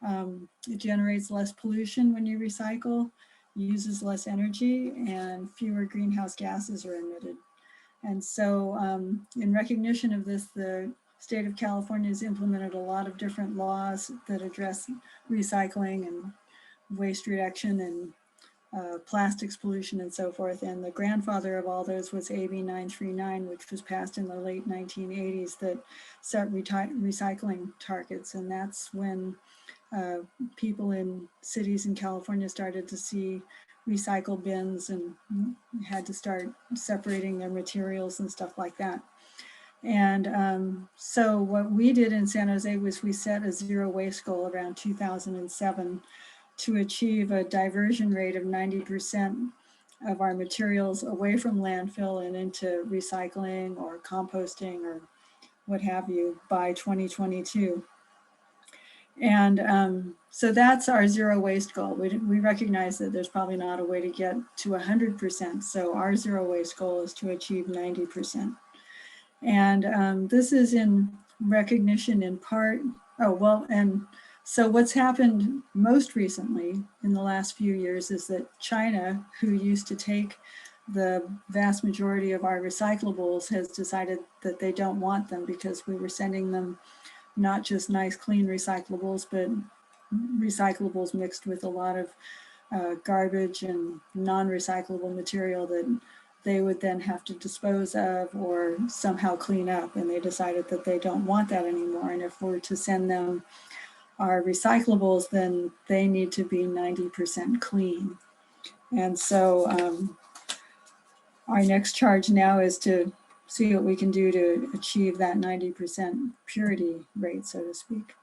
It generates less pollution when you recycle, uses less energy, and fewer greenhouse gases are emitted. And so in recognition of this, the state of California has implemented a lot of different laws that address recycling and waste reduction and plastics pollution and so forth. And the grandfather of all those was AB 939, which was passed in the late 1980s, that set recycling targets. And that's when people in cities in California started to see recycle bins and had to start separating their materials and stuff like that. And so what we did in San Jose was we set a zero waste goal around 2007 to achieve a diversion rate of 90% of our materials away from landfill and into recycling or composting or what have you by 2022. And so that's our zero waste goal. We recognize that there's probably not a way to get to 100%. So our zero waste goal is to achieve 90%. And this is in recognition in part, and so what's happened most recently in the last few years is that China, who used to take the vast majority of our recyclables, has decided that they don't want them because we were sending them not just nice, clean recyclables, but recyclables mixed with a lot of garbage and non-recyclable material that they would then have to dispose of or somehow clean up. And they decided that they don't want that anymore. And if we're to send them our recyclables, then they need to be 90% clean. And so our next charge now is to see what we can do to achieve that 90% purity rate, so to speak.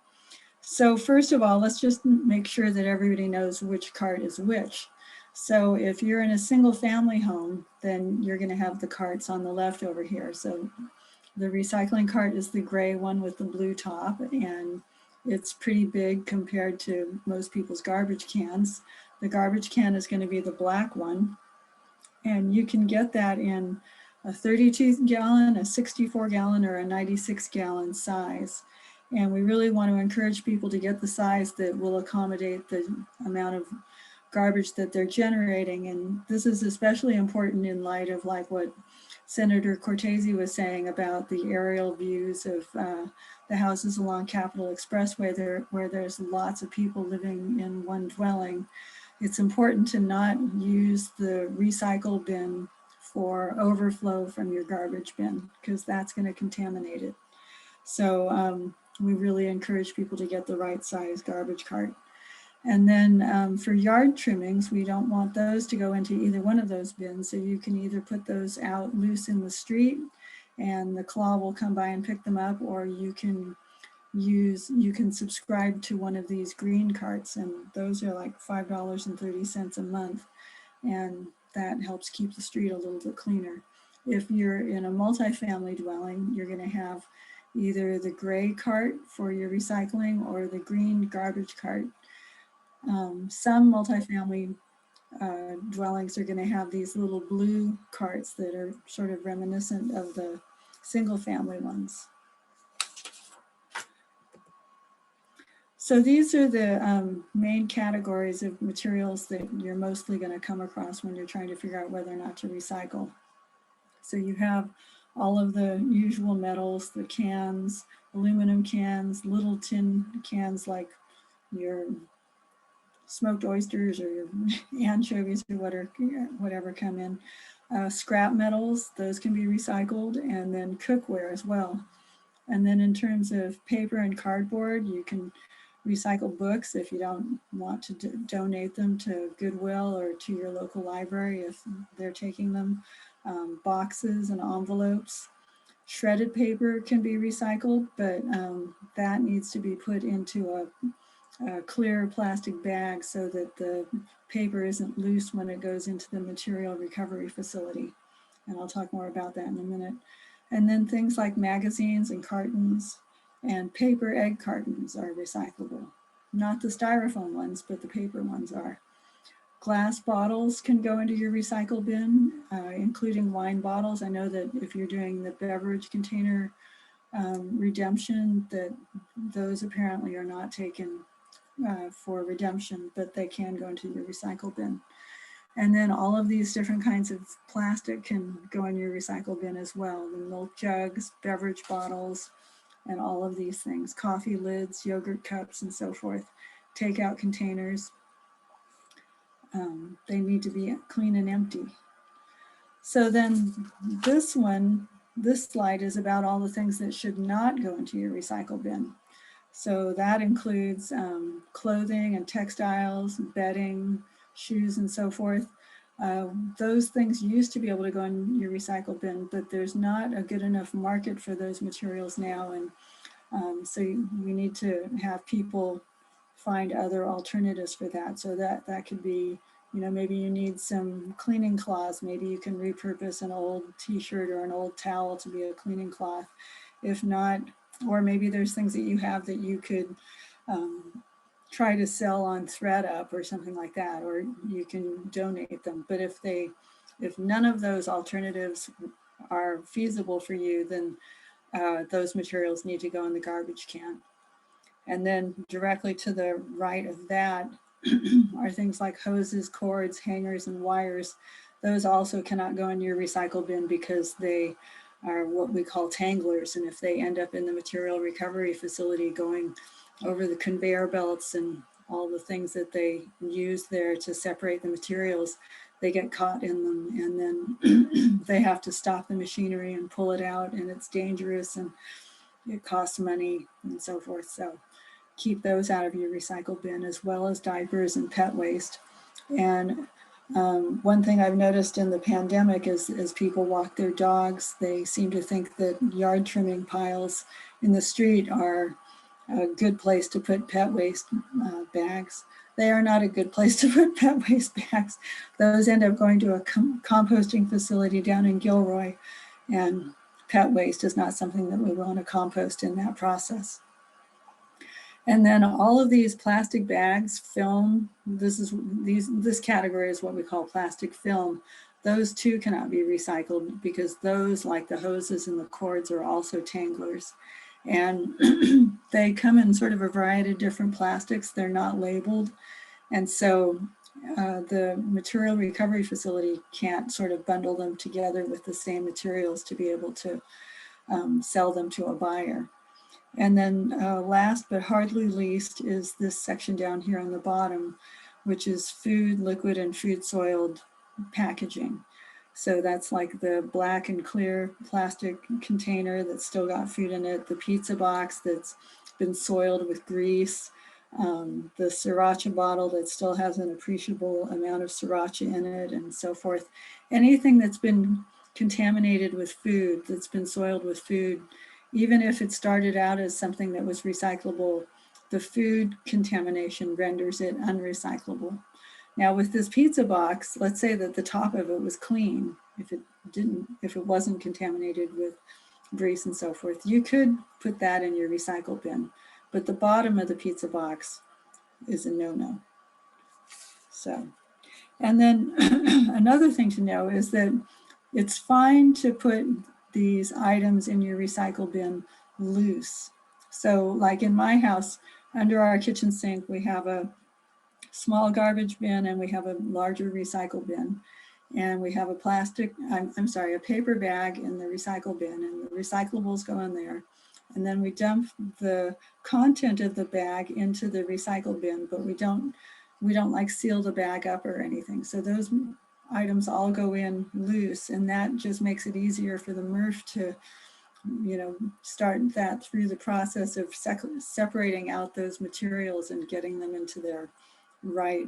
So first of all, let's just make sure that everybody knows which cart is which. So if you're in a single family home, then you're going to have the carts on the left over here. So the recycling cart is the gray one with the blue top, and it's pretty big compared to most people's garbage cans. The garbage can is going to be the black one, and you can get that in a 32 gallon, a 64 gallon, or a 96 gallon size. And we really want to encourage people to get the size that will accommodate the amount of garbage that they're generating. And this is especially important in light of like what Senator Cortese was saying about the aerial views of the houses along Capitol Expressway where there's lots of people living in one dwelling. It's important to not use the recycle bin for overflow from your garbage bin, because that's going to contaminate it. So we really encourage people to get the right size garbage cart. And then for yard trimmings, we don't want those to go into either one of those bins. So you can either put those out loose in the street and the claw will come by and pick them up, or you can subscribe to one of these green carts, and those are like $5.30 a month. And that helps keep the street a little bit cleaner. If you're in a multifamily dwelling, you're going to have either the gray cart for your recycling or the green garbage cart. Some multifamily dwellings are going to have these little blue carts that are sort of reminiscent of the single family ones. So these are the main categories of materials that you're mostly going to come across when you're trying to figure out whether or not to recycle. So you have all of the usual metals, the cans, aluminum cans, little tin cans like your smoked oysters or your anchovies or whatever come in. Scrap metals, those can be recycled, and then cookware as well. And then in terms of paper and cardboard, you can recycle books if you don't want to donate them to Goodwill or to your local library if they're taking them. Boxes and envelopes. Shredded paper can be recycled, but that needs to be put into a clear plastic bag so that the paper isn't loose when it goes into the material recovery facility. And I'll talk more about that in a minute. And then things like magazines and cartons and paper egg cartons are recyclable. Not the styrofoam ones, but the paper ones are. Glass bottles can go into your recycle bin, including wine bottles. I know that if you're doing the beverage container redemption, that those apparently are not taken for redemption, but they can go into your recycle bin. And then all of these different kinds of plastic can go in your recycle bin as well. The milk jugs, beverage bottles, and all of these things, coffee lids, yogurt cups, and so forth, takeout containers. They need to be clean and empty. So then this slide is about all the things that should not go into your recycle bin. So that includes clothing and textiles, bedding, shoes, and so forth. Those things used to be able to go in your recycle bin, but there's not a good enough market for those materials now. And so we need to have people find other alternatives for that. So that could be, maybe you need some cleaning cloths. Maybe you can repurpose an old t-shirt or an old towel to be a cleaning cloth. If not, or maybe there's things that you have that you could try to sell on ThreadUp or something like that, or you can donate them. But if none of those alternatives are feasible for you, then those materials need to go in the garbage can. And then directly to the right of that are things like hoses, cords, hangers, and wires. Those also cannot go in your recycle bin because they are what we call tanglers. And if they end up in the material recovery facility going over the conveyor belts and all the things that they use there to separate the materials, they get caught in them, and then they have to stop the machinery and pull it out, and it's dangerous and it costs money and so forth. So keep those out of your recycle bin, as well as diapers and pet waste. And one thing I've noticed in the pandemic is as people walk their dogs, they seem to think that yard trimming piles in the street are a good place to put pet waste bags. They are not a good place to put pet waste bags. Those end up going to a composting facility down in Gilroy, and pet waste is not something that we want to compost in that process. And then all of these plastic bags, film, this category is what we call plastic film. Those too cannot be recycled because those, like the hoses and the cords, are also tanglers. And they come in sort of a variety of different plastics. They're not labeled. And so the material recovery facility can't sort of bundle them together with the same materials to be able to sell them to a buyer. And then last but hardly least is this section down here on the bottom, which is food, liquid, and food soiled packaging. So that's like the black and clear plastic container that's still got food in it, the pizza box that's been soiled with grease, the sriracha bottle that still has an appreciable amount of sriracha in it, and so forth. Anything that's been contaminated with food, that's been soiled with food, even if it started out as something that was recyclable, the food contamination renders it unrecyclable. Now with this pizza box, let's say that the top of it was clean. If it wasn't contaminated with grease and so forth, you could put that in your recycle bin, but the bottom of the pizza box is a no-no. So, and then another thing to know is that it's fine to put these items in your recycle bin loose. So like in my house, under our kitchen sink, we have a small garbage bin and we have a larger recycle bin. And we have a a paper bag in the recycle bin, and the recyclables go in there. And then we dump the content of the bag into the recycle bin, but we don't like seal the bag up or anything. So those items all go in loose, and that just makes it easier for the MRF to, start that through the process of separating out those materials and getting them into their right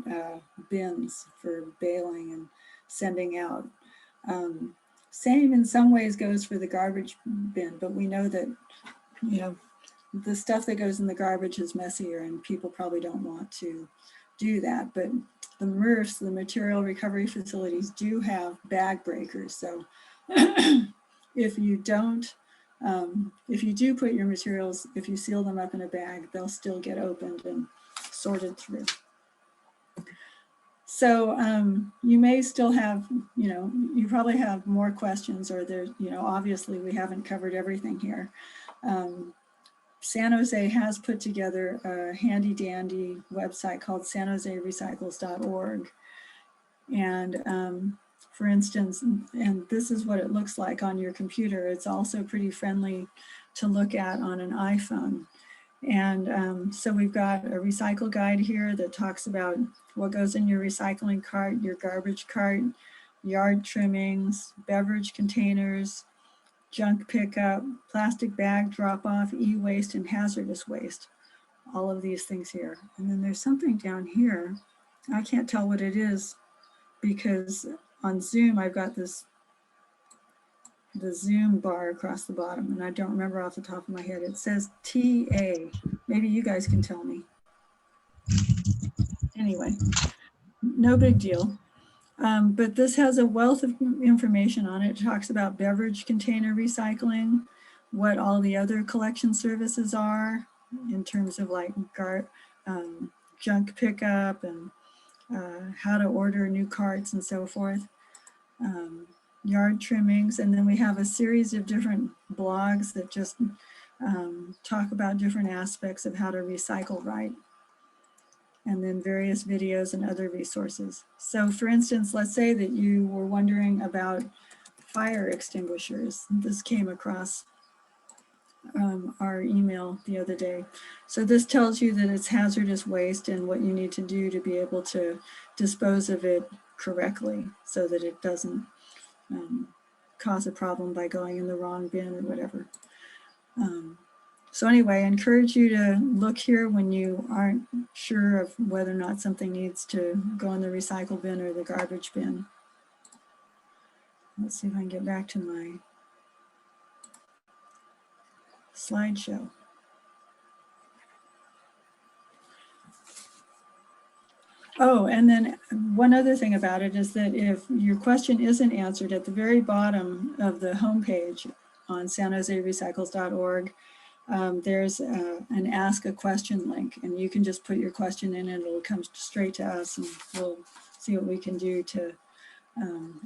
bins for baling and sending out. Same in some ways goes for the garbage bin, but we know that, the stuff that goes in the garbage is messier and people probably don't want to do that. But the MRFs, the material recovery facilities, do have bag breakers. So if you do put your materials, if you seal them up in a bag, they'll still get opened and sorted through. So you may still have, you probably have more questions, or there's, obviously we haven't covered everything here. San Jose has put together a handy dandy website called sanjoserecycles.org. And for instance, and this is what it looks like on your computer. It's also pretty friendly to look at on an iPhone. And so we've got a recycle guide here that talks about what goes in your recycling cart, your garbage cart, yard trimmings, beverage containers, junk pickup, plastic bag drop off, e-waste, and hazardous waste. All of these things here. And then there's something down here. I can't tell what it is because on Zoom, I've got the Zoom bar across the bottom, and I don't remember off the top of my head. It says TA. Maybe you guys can tell me. Anyway, no big deal. But this has a wealth of information on it. It talks about beverage container recycling, what all the other collection services are in terms of like junk pickup and how to order new carts and so forth. Yard trimmings, and then we have a series of different blogs that just talk about different aspects of how to recycle right, and then various videos and other resources. So for instance, let's say that you were wondering about fire extinguishers. This came across our email the other day. So this tells you that it's hazardous waste and what you need to do to be able to dispose of it correctly so that it doesn't cause a problem by going in the wrong bin or whatever. So anyway, I encourage you to look here when you aren't sure of whether or not something needs to go in the recycle bin or the garbage bin. Let's see if I can get back to my slideshow. Oh, and then one other thing about it is that if your question isn't answered, at the very bottom of the homepage on sanjoserecycles.org, there's an ask a question link, and you can just put your question in and it'll come straight to us, and we'll see what we can do to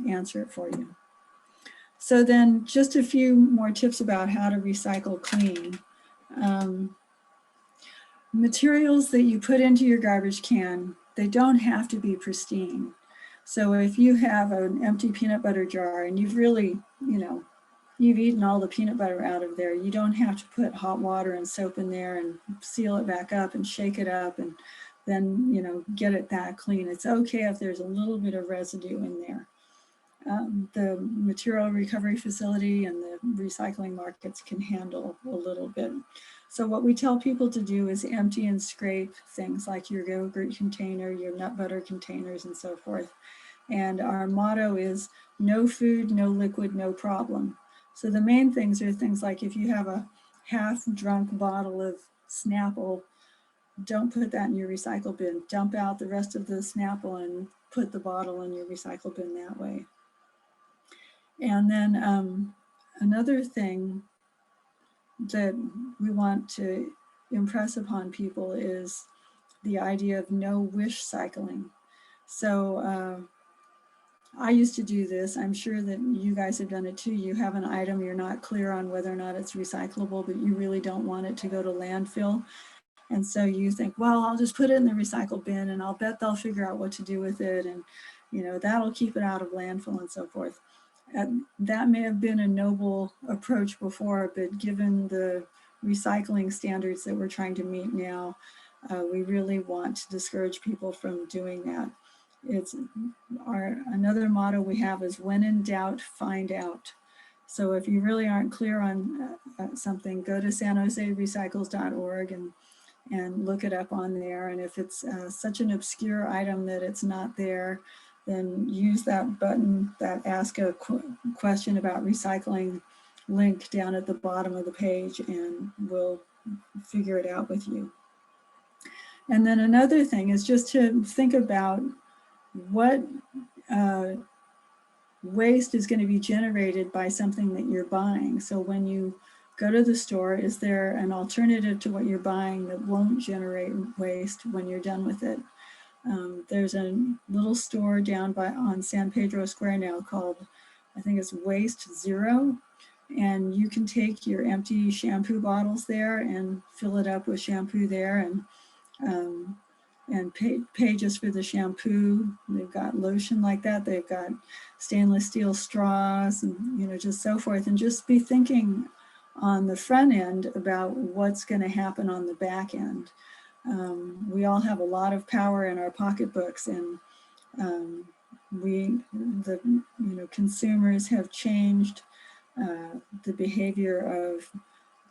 answer it for you. So then just a few more tips about how to recycle clean. Materials that you put into your garbage can, they don't have to be pristine. So if you have an empty peanut butter jar and you've really, you've eaten all the peanut butter out of there, you don't have to put hot water and soap in there and seal it back up and shake it up and then, get it that clean. It's okay if there's a little bit of residue in there. the material recovery facility and the recycling markets can handle a little bit. So what we tell people to do is empty and scrape things like your yogurt container, your nut butter containers, and so forth. And our motto is no food, no liquid, no problem. So the main things are things like if you have a half-drunk bottle of Snapple, don't put that in your recycle bin. Dump out the rest of the Snapple and put the bottle in your recycle bin that way. And then another thing that we want to impress upon people is the idea of no wish cycling. So I used to do this. I'm sure that you guys have done it too. You have an item, you're not clear on whether or not it's recyclable, but you really don't want it to go to landfill. And so you think, well, I'll just put it in the recycle bin and I'll bet they'll figure out what to do with it. And, you know, that'll keep it out of landfill and so forth. That may have been a noble approach before, but given the recycling standards that we're trying to meet now, we really want to discourage people from doing that. It's another motto we have is when in doubt, find out. So if you really aren't clear on something, go to sanjoserecycles.org and look it up on there. And if it's such an obscure item that it's not there, then use that button, that ask a question about recycling link down at the bottom of the page, and we'll figure it out with you. And then another thing is just to think about what waste is going to be generated by something that you're buying. So when you go to the store, is there an alternative to what you're buying that won't generate waste when you're done with it? There's a little store down on San Pedro Square now called, I think it's Waste Zero. And you can take your empty shampoo bottles there and fill it up with shampoo there and pay just for the shampoo. They've got lotion like that. They've got stainless steel straws and, you know, just so forth. And just be thinking on the front end about what's going to happen on the back end. We all have a lot of power in our pocketbooks, and consumers have changed the behavior of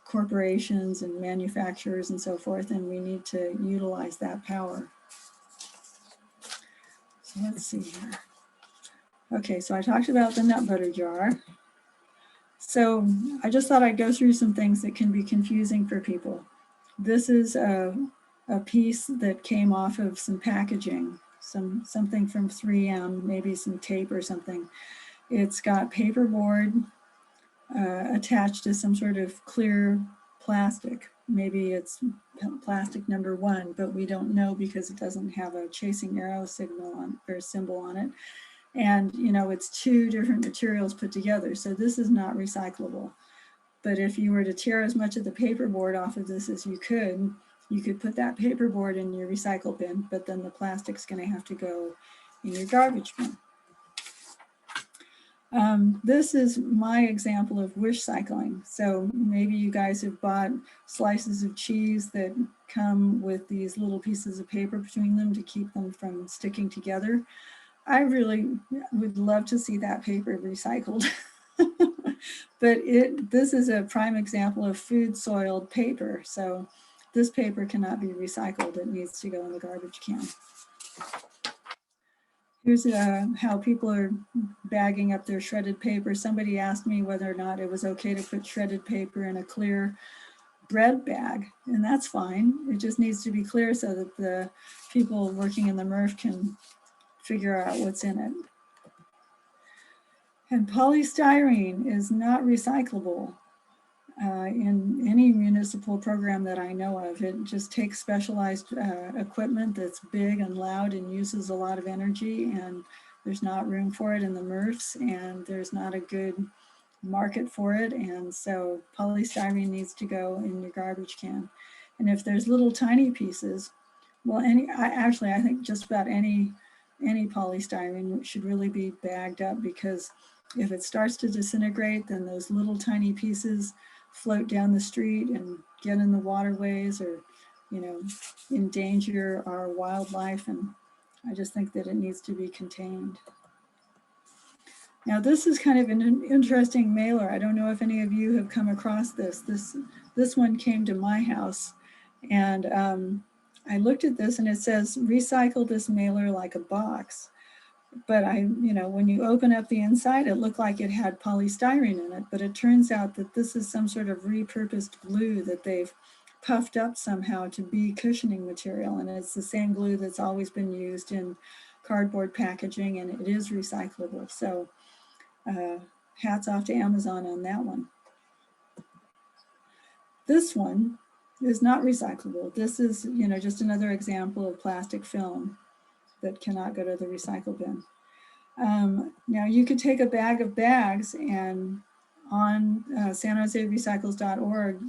corporations and manufacturers and so forth, and we need to utilize that power. So let's see here. Okay, so I talked about the nut butter jar. So I just thought I'd go through some things that can be confusing for people. This is a piece that came off of some packaging, something from 3M, maybe some tape or something. It's got paperboard attached to some sort of clear plastic. Maybe it's plastic number 1, but we don't know because it doesn't have a chasing arrow signal on or symbol on it. And you know, it's 2 different materials put together. So this is not recyclable. But if you were to tear as much of the paperboard off of this as you could put that paperboard in your recycle bin, but then the plastic's going to have to go in your garbage bin. This is my example of wish cycling. So maybe you guys have bought slices of cheese that come with these little pieces of paper between them to keep them from sticking together. I really would love to see that paper recycled. But this is a prime example of food soiled paper. So this paper cannot be recycled. It needs to go in the garbage can. Here's how people are bagging up their shredded paper. Somebody asked me whether or not it was okay to put shredded paper in a clear bread bag, and that's fine. It just needs to be clear so that the people working in the MRF can figure out what's in it. And polystyrene is not recyclable in any municipal program that I know of. It just takes specialized equipment that's big and loud and uses a lot of energy, and there's not room for it in the MRFs, and there's not a good market for it. And so polystyrene needs to go in your garbage can. And if there's little tiny pieces, well, I think just about any polystyrene should really be bagged up, because if it starts to disintegrate, then those little tiny pieces float down the street and get in the waterways, or, you know, endanger our wildlife. And I just think that it needs to be contained. Now this is kind of an interesting mailer. I don't know if any of you have come across this. This one came to my house, and I looked at this and it says, recycle this mailer like a box. But when you open up the inside, it looked like it had polystyrene in it, but it turns out that this is some sort of repurposed glue that they've puffed up somehow to be cushioning material. And it's the same glue that's always been used in cardboard packaging, and it is recyclable. So hats off to Amazon on that one. This one is not recyclable. This is, just another example of plastic film that cannot go to the recycle bin. Now you could take a bag of bags, and on sanjoserecycles.org,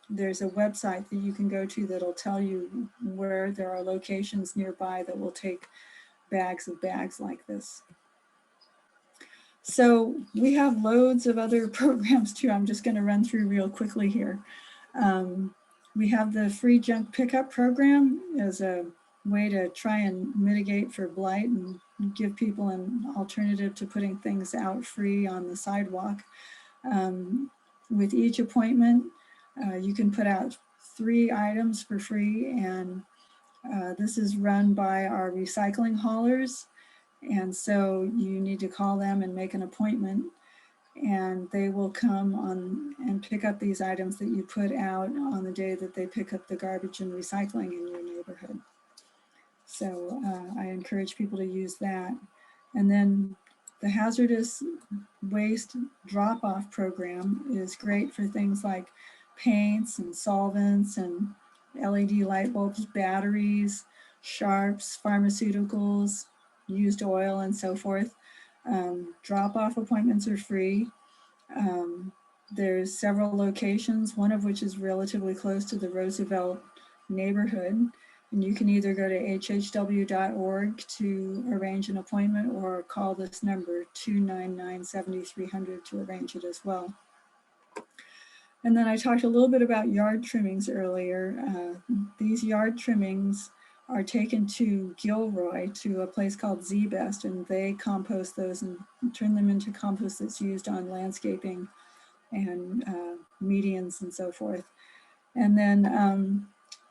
there's a website that you can go to that'll tell you where there are locations nearby that will take bags of bags like this. So we have loads of other programs too. I'm just going to run through real quickly here. We have the free junk pickup program as a way to try and mitigate for blight and give people an alternative to putting things out free on the sidewalk. With each appointment, you can put out 3 items for free, and this is run by our recycling haulers. And so you need to call them and make an appointment, and they will come on and pick up these items that you put out on the day that they pick up the garbage and recycling in your neighborhood. So I encourage people to use that. And then the hazardous waste drop-off program is great for things like paints and solvents and LED light bulbs, batteries, sharps, pharmaceuticals, used oil, and so forth. Drop-off appointments are free. There's several locations, one of which is relatively close to the Roosevelt neighborhood. And you can either go to hhw.org to arrange an appointment, or call this number 299-7300 to arrange it as well. And then I talked a little bit about yard trimmings earlier. These yard trimmings are taken to Gilroy, to a place called Z-Best, and they compost those and turn them into compost that's used on landscaping and medians and so forth. And then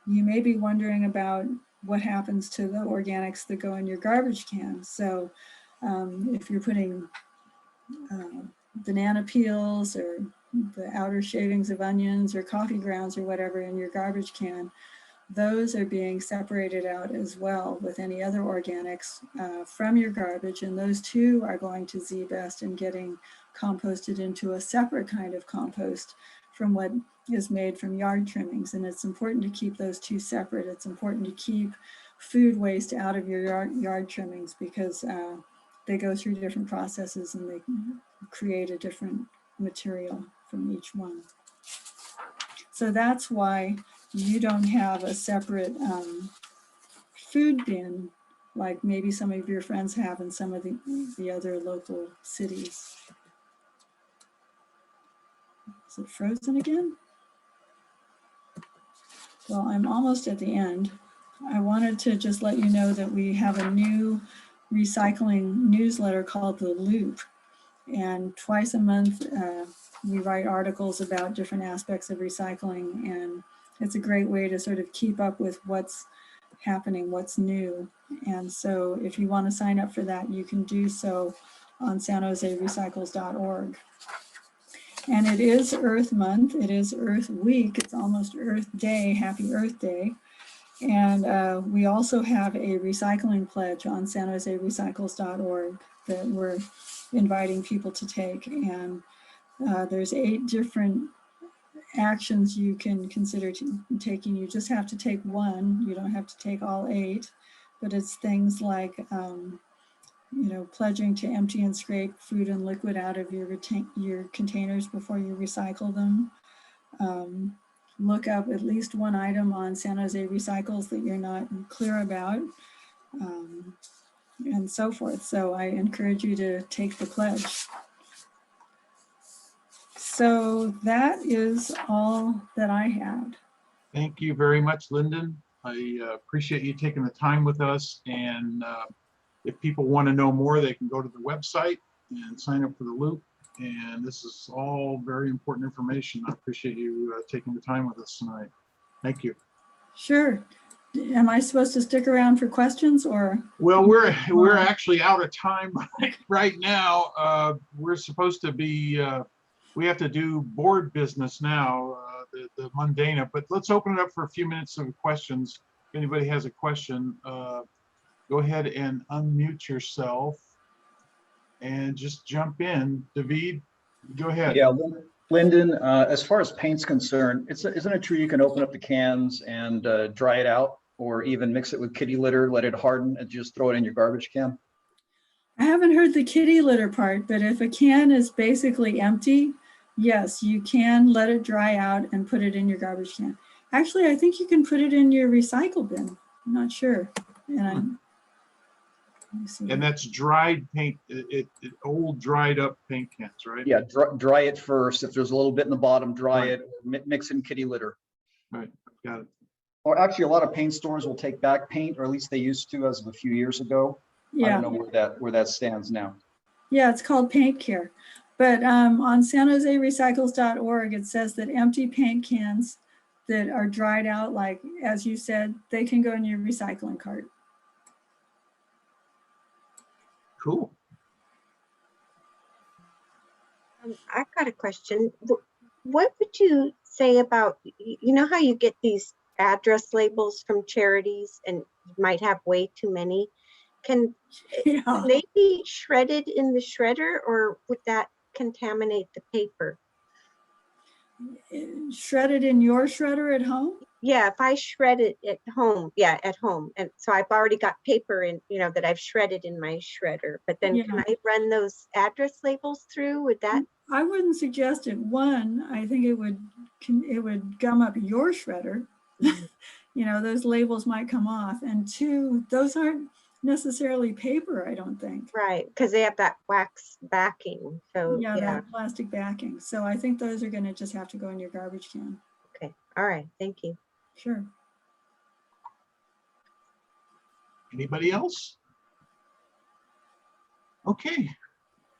you may be wondering about what happens to the organics that go in your garbage can. So if you're putting banana peels or the outer shavings of onions or coffee grounds or whatever in your garbage can, those are being separated out as well with any other organics from your garbage. And those too are going to Z-Best and getting composted into a separate kind of compost from what is made from yard trimmings. And it's important to keep those two separate. It's important to keep food waste out of your yard trimmings, because they go through different processes and they create a different material from each one. So that's why you don't have a separate food bin like maybe some of your friends have in some of the other local cities. Is it frozen again? Well, I'm almost at the end. I wanted to just let you know that we have a new recycling newsletter called The Loop. And twice a month, we write articles about different aspects of recycling. And it's a great way to sort of keep up with what's happening, what's new. And so if you want to sign up for that, you can do so on sanjoserecycles.org. And it is Earth Month, it is Earth Week, it's almost Earth Day, Happy Earth Day. And we also have a recycling pledge on sanjoserecycles.org that we're inviting people to take. And there's 8 different actions you can consider taking. You just have to take one, you don't have to take all 8, but it's things like pledging to empty and scrape food and liquid out of your containers before you recycle them. Look up at least one item on San Jose Recycles that you're not clear about, and so forth. So I encourage you to take the pledge. So that is all that I had. Thank you very much, Linden. I appreciate you taking the time with us. And if people want to know more, they can go to the website and sign up for the loop. And this is all very important information. I appreciate you taking the time with us tonight. Thank you. Sure. Am I supposed to stick around for questions or? Well, we're actually out of time right now. We're supposed to be, we have to do board business now, the mundana, but let's open it up for a few minutes of questions. If anybody has a question, go ahead and unmute yourself and just jump in. David, go ahead. Yeah, Linden, as far as paint's concerned, isn't it true you can open up the cans and dry it out, or even mix it with kitty litter, let it harden, and just throw it in your garbage can? I haven't heard the kitty litter part, but if a can is basically empty, yes, you can let it dry out and put it in your garbage can. Actually, I think you can put it in your recycle bin. I'm not sure. And let me see. And that's dried paint, old dried up paint cans, right? Yeah, dry it first. If there's a little bit in the bottom, dry Right. it, mix in kitty litter. Right, got it. Or actually, a lot of paint stores will take back paint, or at least they used to as of a few years ago. I Yeah, don't know where that stands now. yeah, it's called paint care. But on sanjoserecycles.org, it says that empty paint cans that are dried out, like, as you said, they can go in your recycling cart. Cool. I've got a question. What would you say about, you know how you get these address labels from charities and you might have way too many? Can they be shredded in the shredder, or would that contaminate the paper? Shredded in your shredder at home? Yeah, if I shred it at home, yeah, at home. And so I've already got paper in, you know, that I've shredded in my shredder, but then Yeah. can I run those address labels through? Would that? I wouldn't suggest it. One, I think it would gum up your shredder. You know, those labels might come off. And two, those aren't necessarily paper, I don't think. Right, because they have that wax backing. So Yeah, yeah. that plastic backing. So I think those are going to just have to go in your garbage can. Okay. All right. Thank you. Sure. Anybody else? Okay.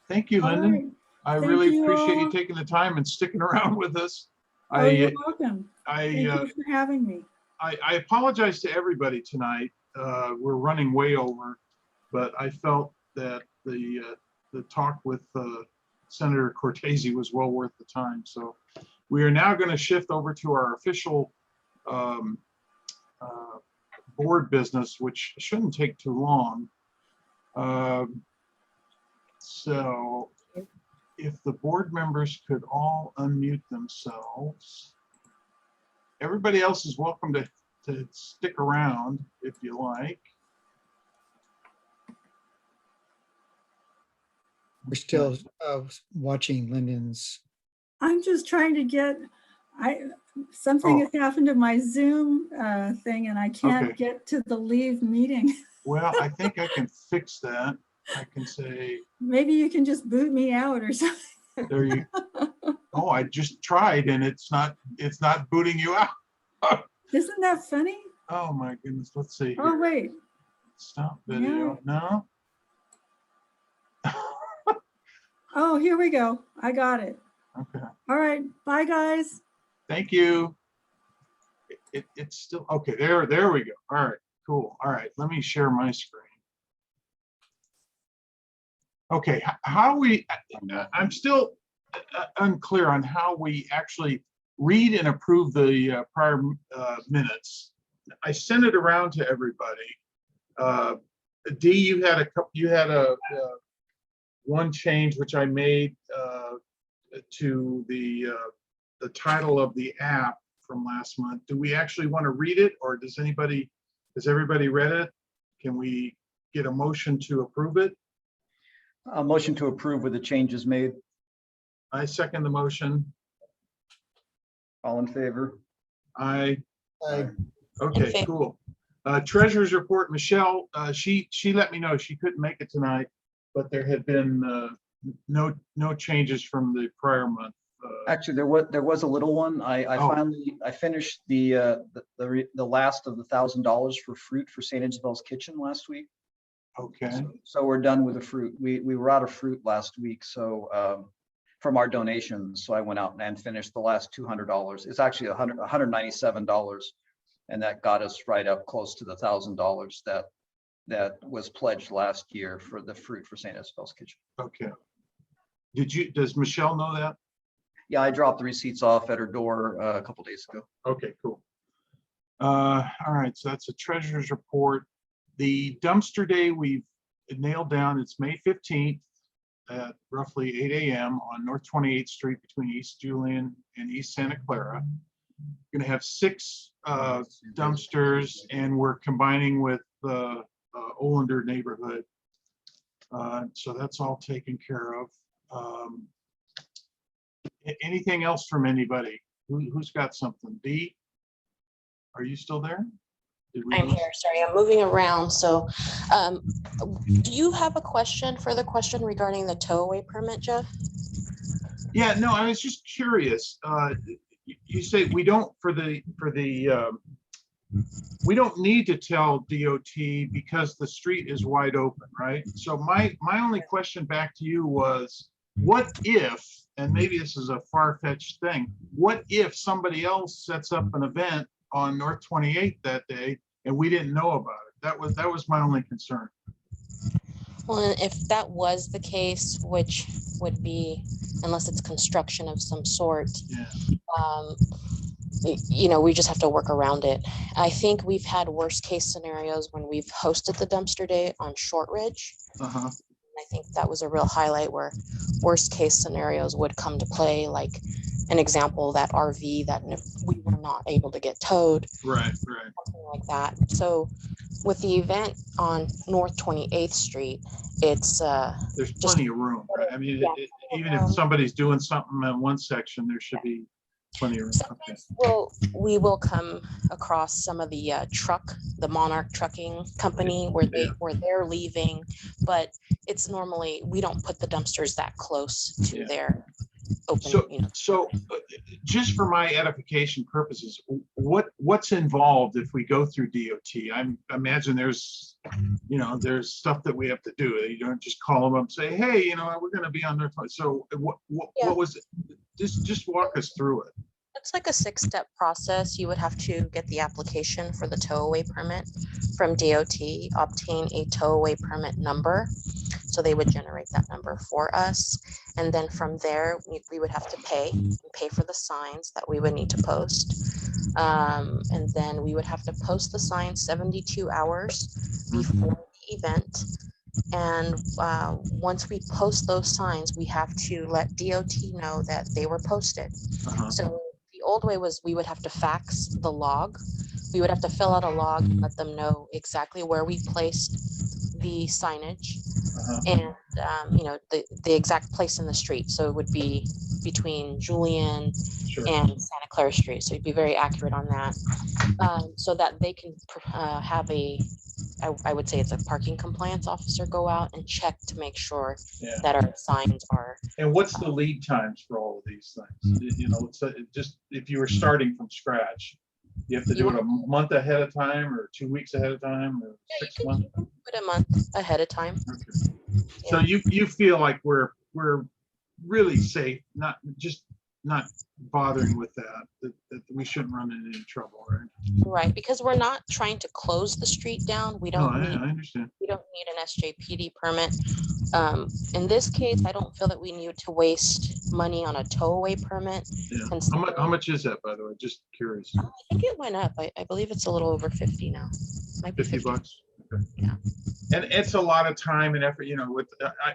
Thank you, All Linden. right. I Thank really you appreciate all. you taking the time and sticking around with us. Oh, you're welcome. Thank you I for having me. apologize to everybody tonight. We're running way over, but I felt that the talk with Senator Cortese was well worth the time. So we are now going to shift over to our official board business, which shouldn't take too long. So if the board members could all unmute themselves. Everybody else is welcome to stick around if you like. We're still watching Linden's. I'm just trying to get, something has happened to my Zoom thing and I can't get to the leave meeting. Well, I think I can fix that. I can say. Maybe you can just boot me out or something. There you. Oh, I just tried and it's not booting you out. Isn't that funny? Oh my goodness. Let's see. Oh, here. wait. Stop video. No. Oh, here we go. I got it. Okay. All right. Bye, guys. Thank you. It's still okay. There we go. All right. Cool. All right. Let me share my screen. Okay. I'm still unclear on how we actually read and approve the prior minutes. I sent it around to everybody. Dee, you had a one change which I made to the title of the app from last month. Do we actually want to read it, or has everybody read it? Can we get a motion to approve it? A motion to approve with the changes made. I second the motion. All in favor? Aye. Aye. Okay, cool. Treasurer's report, Michelle, she let me know she couldn't make it tonight, but there had been no changes from the prior month. Actually, there was a little one. I finished the last of the $1,000 for fruit for St. Isabel's Kitchen last week. Okay, So we're done with the fruit. We were out of fruit last week, so from our donations. So I went out and finished the last $200. It's actually $197, and that got us right up close to the $1,000 that was pledged last year for the fruit for St. Isabel's Kitchen. okay. Does Michelle know that? Yeah, I dropped the receipts off at her door a couple days ago. Okay, cool. All right, so that's a treasurer's report. The dumpster day we've nailed down, it's May 15th at roughly 8 a.m. on North 28th Street between East Julian and East Santa Clara. Gonna have 6 dumpsters, and we're combining with the Olander neighborhood. So that's all taken care of. Anything else from anybody? Who's got something? Dee, are you still there? I'm here. Sorry, I'm moving around. So do you have a question, further question regarding the tow away permit, Jeff? Yeah, no, I was just curious. You say we don't we don't need to tell DOT because the street is wide open, right? So my only question back to you was, what if, and maybe this is a far-fetched thing, what if somebody else sets up an event on North 28th that day and we didn't know about it? That was my only concern. Well, if that was the case, which would be, unless it's construction of some sort, Yeah. You know, we just have to work around it. I think we've had worst case scenarios when we've hosted the dumpster day on Short Ridge. Uh-huh. I think that was a real highlight where worst case scenarios would come to play, like an example, that RV that we were not able to get towed. Right. Something like that. So with the event on North 28th Street, it's There's plenty of room, right? I mean, yeah. even if somebody's doing something in one section, there should be plenty of room. Okay. we will come across some of the the Monarch Trucking Company where they're leaving, but it's normally, we don't put the dumpsters that close to their open. So just for my edification purposes, what's involved if we go through DOT? I imagine there's stuff that we have to do. You don't just call them up and say, hey, we're going to be on their. So what was it? Just walk us through it. It's like a 6-step process. You would have to get the application for the tow away permit from DOT, obtain a tow away permit number. So they would generate that number for us. And then from there, we would have to pay for the signs that we would need to post. And then we would have to post the signs 72 hours before the event. And once we post those signs, we have to let DOT know that they were posted. So the old way was we would have to fax the log. We would have to fill out a log and let them know exactly where we placed the signage and the exact place in the street. So it would be between Julian and Santa Clara Street. So you'd be very accurate on that, so that they can have I would say it's a parking compliance officer go out and check to make sure that our signs are. And what's the lead times for all of these things? It's just if you were starting from scratch, you have to do it a month ahead of time, or 2 weeks ahead of time, or 6 months. Put a month ahead of time. Okay. So you feel like we're really safe, not bothering with that we shouldn't run into any trouble, right? Right, because we're not trying to close the street down. We don't I understand. We don't need an SJPD permit. In this case, I don't feel that we need to waste money on a tow away permit. Yeah. How much is that, by the way? Just curious. I think it went up. I believe it's a little over 50 now. Might be 50 bucks. Okay. Yeah. And it's a lot of time and effort,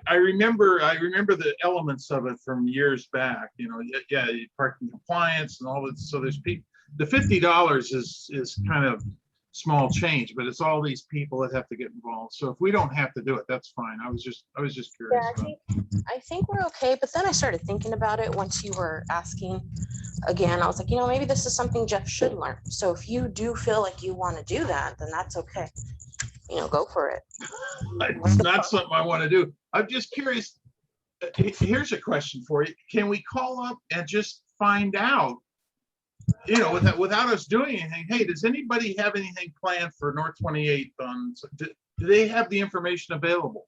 I remember the elements of it from years back, parking compliance and all that. So there's people, the $50 is kind of small change, but it's all these people that have to get involved. So if we don't have to do it, that's fine. I was just curious. Yeah, I think we're okay. But then I started thinking about it once you were asking again. I was like, maybe this is something Jeff should learn. So if you do feel like you want to do that, then that's okay. Go for it. It's not something I want to do. I'm just curious. Here's a question for you. Can we call up and just find out, without us doing anything? Hey, does anybody have anything planned for North 28th do they have the information available?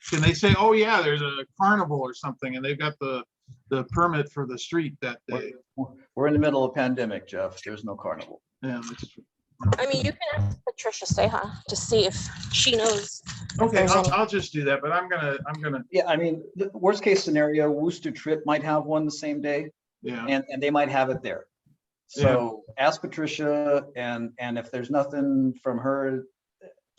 Can they say, oh yeah, there's a carnival or something and they've got the permit for the street that day? We're in the middle of a pandemic, Jeff. There's no carnival. Yeah, that's true. I mean, you can ask Patricia Seha to see if she knows. Okay, there's any- I'll just do that, but I'm gonna, Yeah, I mean, the worst case scenario, Worcester Trip might have one the same day, yeah. and they might have it there. So ask Patricia, and if there's nothing from her,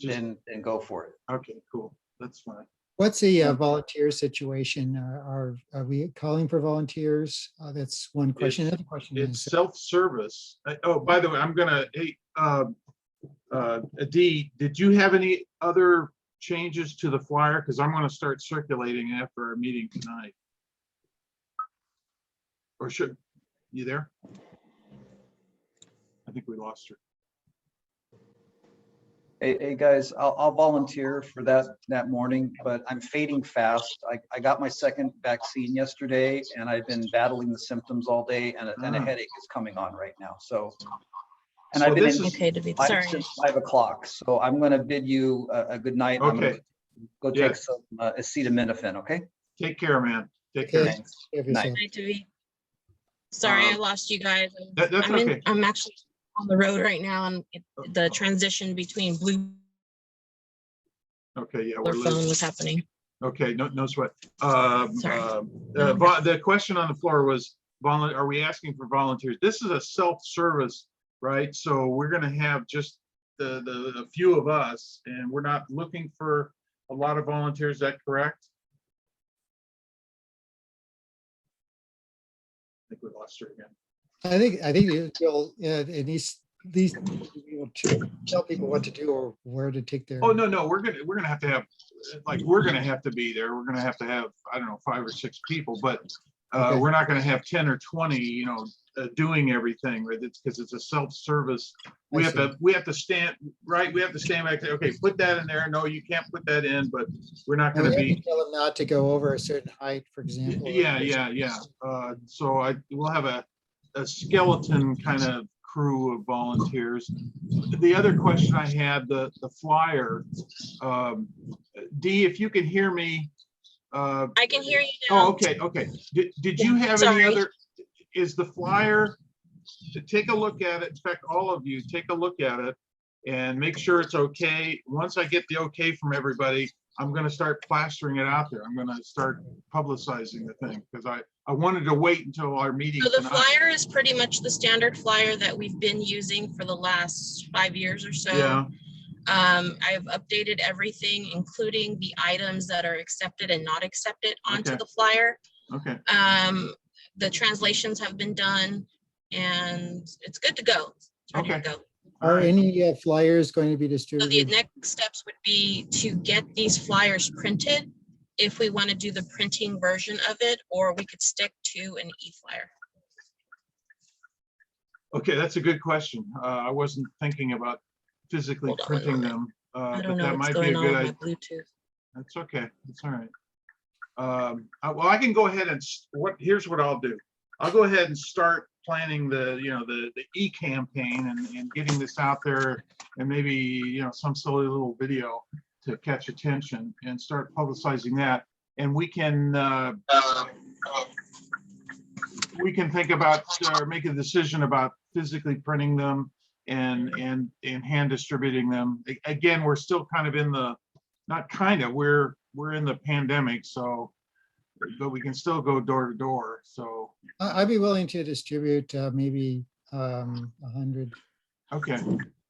then go for it. Okay, cool. That's fine. What's the volunteer situation? Are we calling for volunteers? That's one question. Another question It's is, self-service. Oh, by the way, I'm gonna, hey, Dee, did you have any other changes to the flyer? Because I'm gonna start circulating after our meeting tonight. Or should, you there? I think we lost her. Hey guys, I'll volunteer for that morning, but I'm fading fast. I got my second vaccine yesterday, and I've been battling the symptoms all day, and a headache is coming on right now. So, and So I've been this in is- Okay, David, since sorry. 5 o'clock. So I'm going to bid you a good night. I'm gonna Okay. go take Yes. some acetaminophen. Okay. Take care, man. Take care. Okay. Thanks. have Night. yourself- Hi, David. Sorry, I Um, lost you guys. That's okay. I'm actually on the road right now, and the transition between blue Okay, yeah, we're phone losing. was happening. Okay, no sweat. Sorry. The question on the floor was, are we asking for volunteers? This is a self-service, right? So we're gonna have just the few of us, and we're not looking for a lot of volunteers. Is that correct? I think we lost her again. I think it needs these people to tell people what to do or where to take their. Oh, no, we're gonna have to have, like, we're gonna have to be there. We're gonna have to have, I don't know, 5 or 6 people, but Okay. we're not gonna have 10 or 20, doing everything, right? It's because it's a self-service. We I have to stand, right? We have to stand back there. Okay, put that in there. No, you can't put that in, but we're not And we gonna have to be. tell them not to go over a certain height, for example. Yeah. So we'll have a skeleton kind of crew of volunteers. The other question I had, the flyer, Dee, if you can hear me. I can hear you now. Oh, okay. Did you have any Sorry. other, is the flyer, take a look at it. In fact, all of you, take a look at it and make sure it's okay. Once I get the okay from everybody, I'm gonna start plastering it out there. I'm gonna start publicizing the thing because I wanted to wait until our meeting So the tonight. flyer is pretty much the standard flyer that we've been using for the last 5 years or so. Yeah, I've updated everything, including the items that are accepted and not accepted onto Okay. the flyer. okay. The translations have been done and it's good to go. It's ready to Okay. go. All Are right. any flyers going to be So the distributed? next steps would be to get these flyers printed if we want to do the printing version of it, or we could stick to an e-flyer. Okay, that's a good question. I wasn't thinking about physically Hold on one printing moment. them, I but don't know that what's might be a going on good with my idea. Bluetooth. That's okay. That's all right. Well, I can go ahead and here's what I'll do. I'll go ahead and start planning the e-campaign and getting this out there, and maybe, some silly little video to catch attention and start publicizing that. And we can think about or make a decision about physically printing them and hand distributing them. Again, we're still kind of in the, not kind of, we're in the pandemic, so, but we can still go door to door. So, I'd be willing to distribute maybe 100 okay,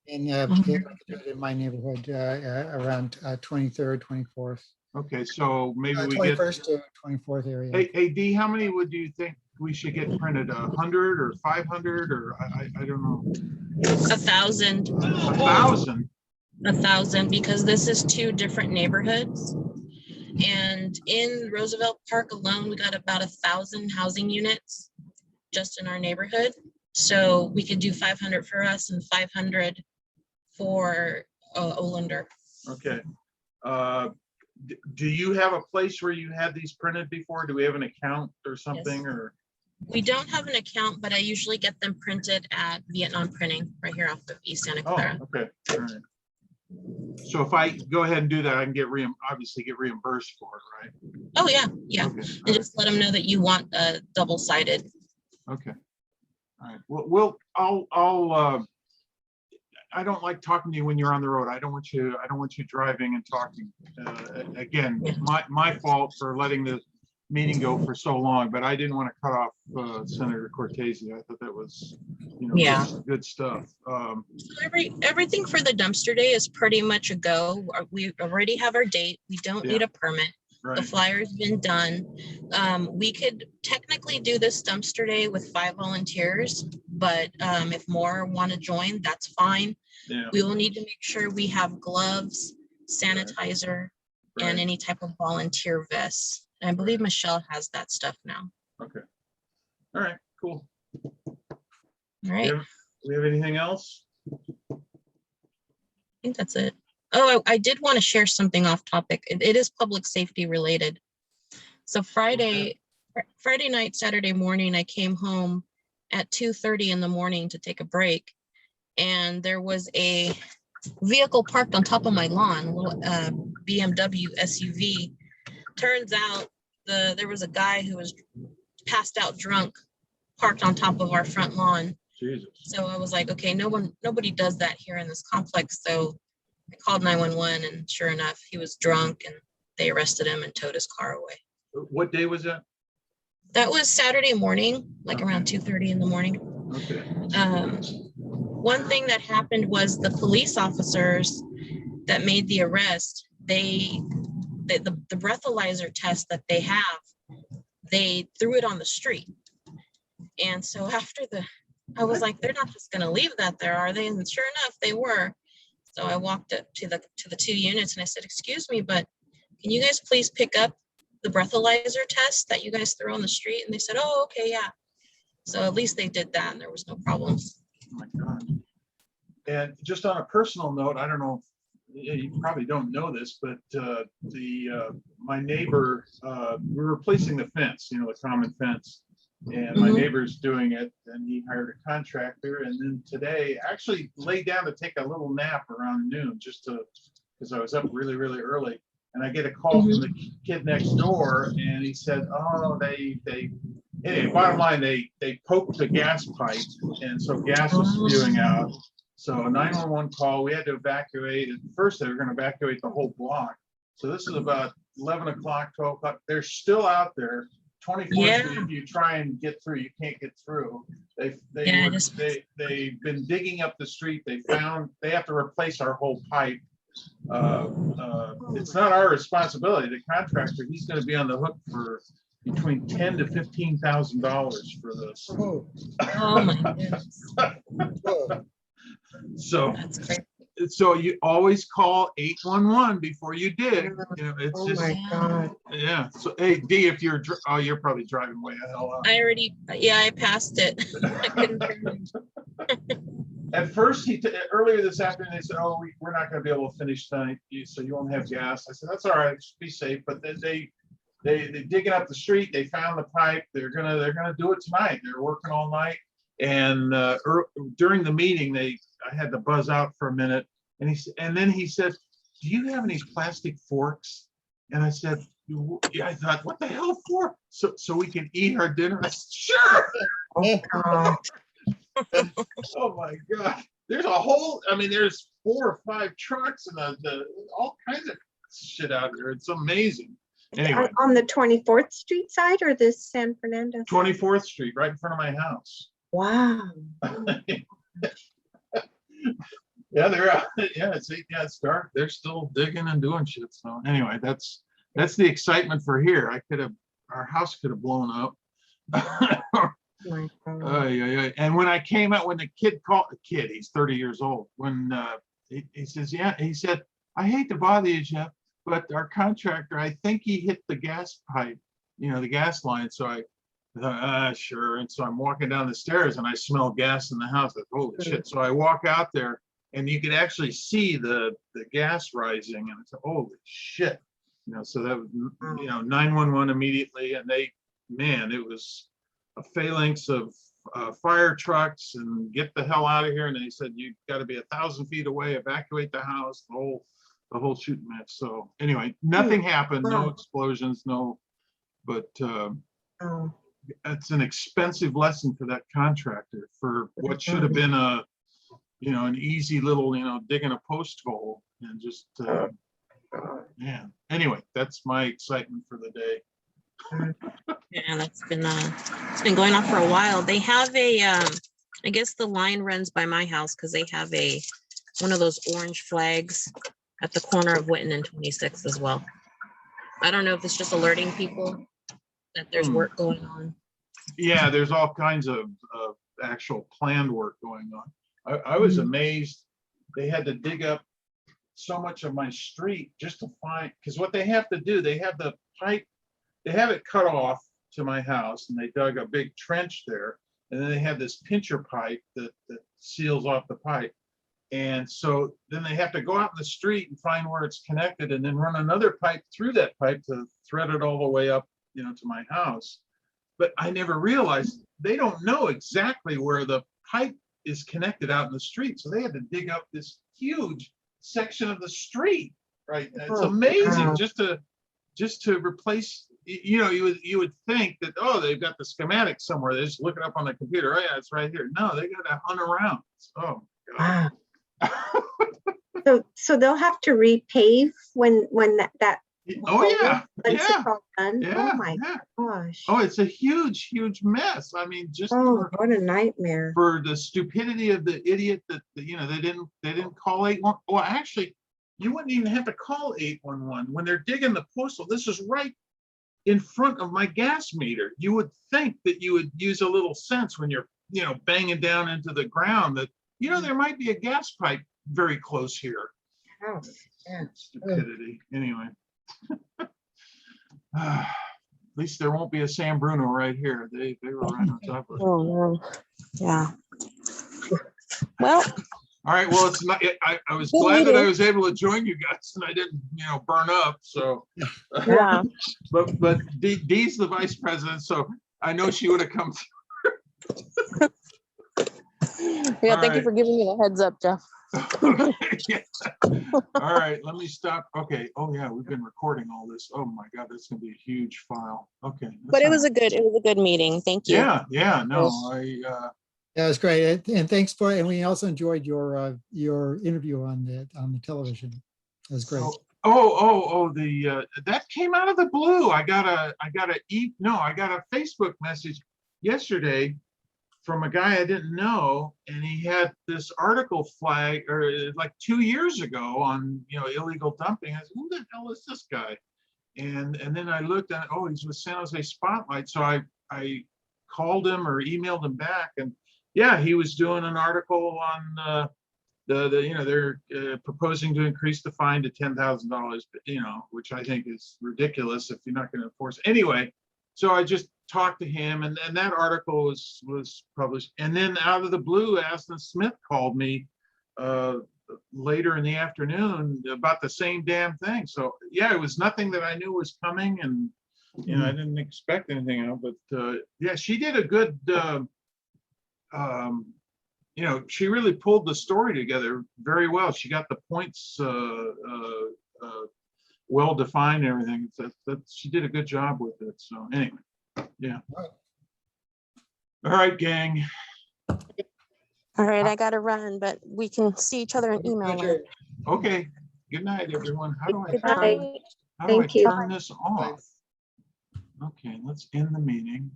in my neighborhood around 23rd, 24th, okay. So maybe we get, 21st to 24th area. hey, Dee, how many would you think we should get printed? 100 or 500 or I don't know. 1,000. 1,000? 1,000, because this is 2 different neighborhoods. And in Roosevelt Park alone, we got about 1,000 housing units just in our neighborhood. So we could do 500 for us and 500 for Olander. Okay. Do you have a place where you had these printed before? Do we have an account or something? Yes. Or We don't have an account, but I usually get them printed at Vietnam Printing right here off of East Santa Clara. okay. All right. So if I go ahead and do that, I can obviously get reimbursed for it, right? Oh, yeah, yeah. Okay, And just let them know that you want double-sided. okay. All right, well, I don't like talking to you when you're on the road. I don't want you driving and talking. Again, my fault for letting the meeting go for so long, but I didn't want to cut off Senator Cortese. I thought that was, Yeah. good stuff. Everything for the dumpster day is pretty much a go. We already have our date. We don't need a permit. Right. The flyer's been done. We could technically do this dumpster day with 5 volunteers, but if more want to join, that's fine. Yeah. We will need to make sure we have gloves, sanitizer, and any type of volunteer vests. And I believe Michelle has that stuff now. Okay. All right, cool. All right. We have anything else? I think that's it. Oh, I did want to share something off topic. It is public safety related. So Friday night, Saturday morning, I came home at 2:30 in the morning to take a break. And there was a vehicle parked on top of my lawn, a little BMW SUV. Turns out there was a guy who was passed out drunk, parked on top of our front lawn. Jesus. So I was like, okay, nobody does that here in this complex. So I called 911, and sure enough, he was drunk, and they arrested him and towed his car away. What day was that? That was Saturday morning, like around 2:30 in the morning. Okay. One thing that happened was the police officers that made the arrest, the breathalyzer test that they have, they threw it on the street. And so after I was like, they're not just going to leave that there, are they? And sure enough, they were. So I walked up to the 2 units and I said, excuse me, but can you guys please pick up the breathalyzer test that you guys threw on the street? And they said, oh, okay, yeah. So at least they did that and there was no problems. Oh my God. And just on a personal note, I don't know, you probably don't know this, but my neighbor, we're replacing the fence, the common fence. And my neighbor's doing it, and he hired a contractor. And then today, actually laid down to take a little nap around noon, because I was up really, really early. And I get a call from the kid next door, and he said, "Oh, anyway, bottom line, they poked the gas pipe, and so gas was spewing out. So a 911 call. We had to evacuate. At first, they were going to evacuate the whole block. So this is about 11 o'clock, 12 o'clock. They're still out there. 24 Street, if you try and get through, you can't get through. They've been digging up the street. They have to replace our whole pipe. It's not our responsibility. The contractor, he's going to be on the hook for between $10,000 to $15,000 for this. Oh my goodness. So That's great. So you always call 811 before you dig. It's Oh just, my God. yeah. So hey, D, if you're probably driving way the hell out. I passed it. I couldn't turn. At first, earlier this afternoon, they said, "Oh, we're not going to be able to finish tonight, so you won't have gas." I said, "That's all right, just be safe." But then they digging up the street. They found the pipe. They're gonna do it tonight. They're working all night. And during the meeting, I had to buzz out for a minute, and then he said, "Do you have any plastic forks?" And I said, "Yeah." I thought, "What the hell for?" So we can eat our dinner. I said, "Sure." Oh God. Oh my God! There's there's 4 or 5 trucks and all kinds of shit out here. It's amazing. Anyway, On the 24th Street side or this San Fernando? 24th Street, right in front of my house. Wow. Yeah, they're out. Yeah, it's dark. They're still digging and doing shit. So anyway, that's the excitement for here. Our house could have blown up. My God. And when I came out, when the kid called, he's 30 years old. When he says, yeah, he said, "I hate to bother you, Jeff, but our contractor, I think he hit the gas pipe, the gas line." So I thought, sure. And so I'm walking down the stairs and I smell gas in the house. Like, holy shit. So I walk out there and you could actually see the gas rising, and it's holy shit. So that was, 911 immediately, and it was a phalanx of fire trucks and get the hell out of here. And they said, you've got to be 1,000 feet away, evacuate the house, the whole shooting match. So anyway, nothing happened, no explosions, but Oh, it's an expensive lesson for that contractor for what should have been an easy little, digging a post hole and just, yeah. Anyway, that's my excitement for the day. Yeah, that's been it's been going on for a while. They have a I guess the line runs by my house because they have one of those orange flags at the corner of Witten and 26th as well. I don't know if it's just alerting people that there's work going on. Yeah, there's all kinds of actual planned work going on. I was amazed they had to dig up so much of my street just to find, because what they have to do, they have the pipe, they have it cut off to my house and they dug a big trench there. And then they have this pincher pipe that seals off the pipe. And so then they have to go out in the street and find where it's connected and then run another pipe through that pipe to thread it all the way up, to my house. But I never realized they don't know exactly where the pipe is connected out in the street. So they had to dig up this huge section of the street, right? It's amazing just to replace, you would think that, oh, they've got the schematic somewhere. They just look it up on the computer. Oh yeah, it's right here. No, they got to hunt around. Oh God. so they'll have to repave when that. Oh yeah, once yeah, it's all done. yeah. Oh my yeah. gosh. Oh, it's a huge mess. I mean, just What a nightmare. for the stupidity of the idiot that they didn't call 811. Well, actually, you wouldn't even have to call 811 when they're digging the postal. This is right in front of my gas meter. You would think that you would use a little sense when you're banging down into the ground that there might be a gas pipe very close here. Oh, yeah. Stupidity. Anyway. At least there won't be a San Bruno right here. They were right on top of it. Oh no. Yeah. Well, all right. Well, it's not. I was glad that I was able to join you guys and I didn't, burn up. So. Yeah. But Dee's the vice president, so I know she would have come through. Yeah. Thank you for giving me the heads up, Jeff. Yeah. All right, let me stop. Okay. Oh yeah, we've been recording all this. Oh my God, that's gonna be a huge file. Okay. But it was a good meeting. Thank you. Yeah. No, Yeah, it was great. And thanks and we also enjoyed your interview on the television. It was great. That came out of the blue. I got a Facebook message yesterday from a guy I didn't know, and he had this article flag or like 2 years ago on illegal dumping. I said, who the hell is this guy? And then I looked at, he's with San Jose Spotlight. So I called him or emailed him back, and yeah, he was doing an article on they're proposing to increase the fine to $10,000, which I think is ridiculous if you're not going to enforce it. Anyway, so I just talked to him, and that article was published. And then out of the blue, Aston Smith called me later in the afternoon about the same damn thing. So yeah, it was nothing that I knew was coming, and I didn't expect anything else. But yeah, she did a good. She really pulled the story together very well. She got the points well defined and everything. She did a good job with it. So anyway, yeah. All right, gang. All right, I gotta run, but we can see each other in email. Okay. Good night, everyone. How do I Good turn, night. how do I Thank you. turn this off? Okay, let's end the meeting.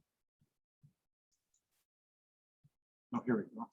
Oh, here we go.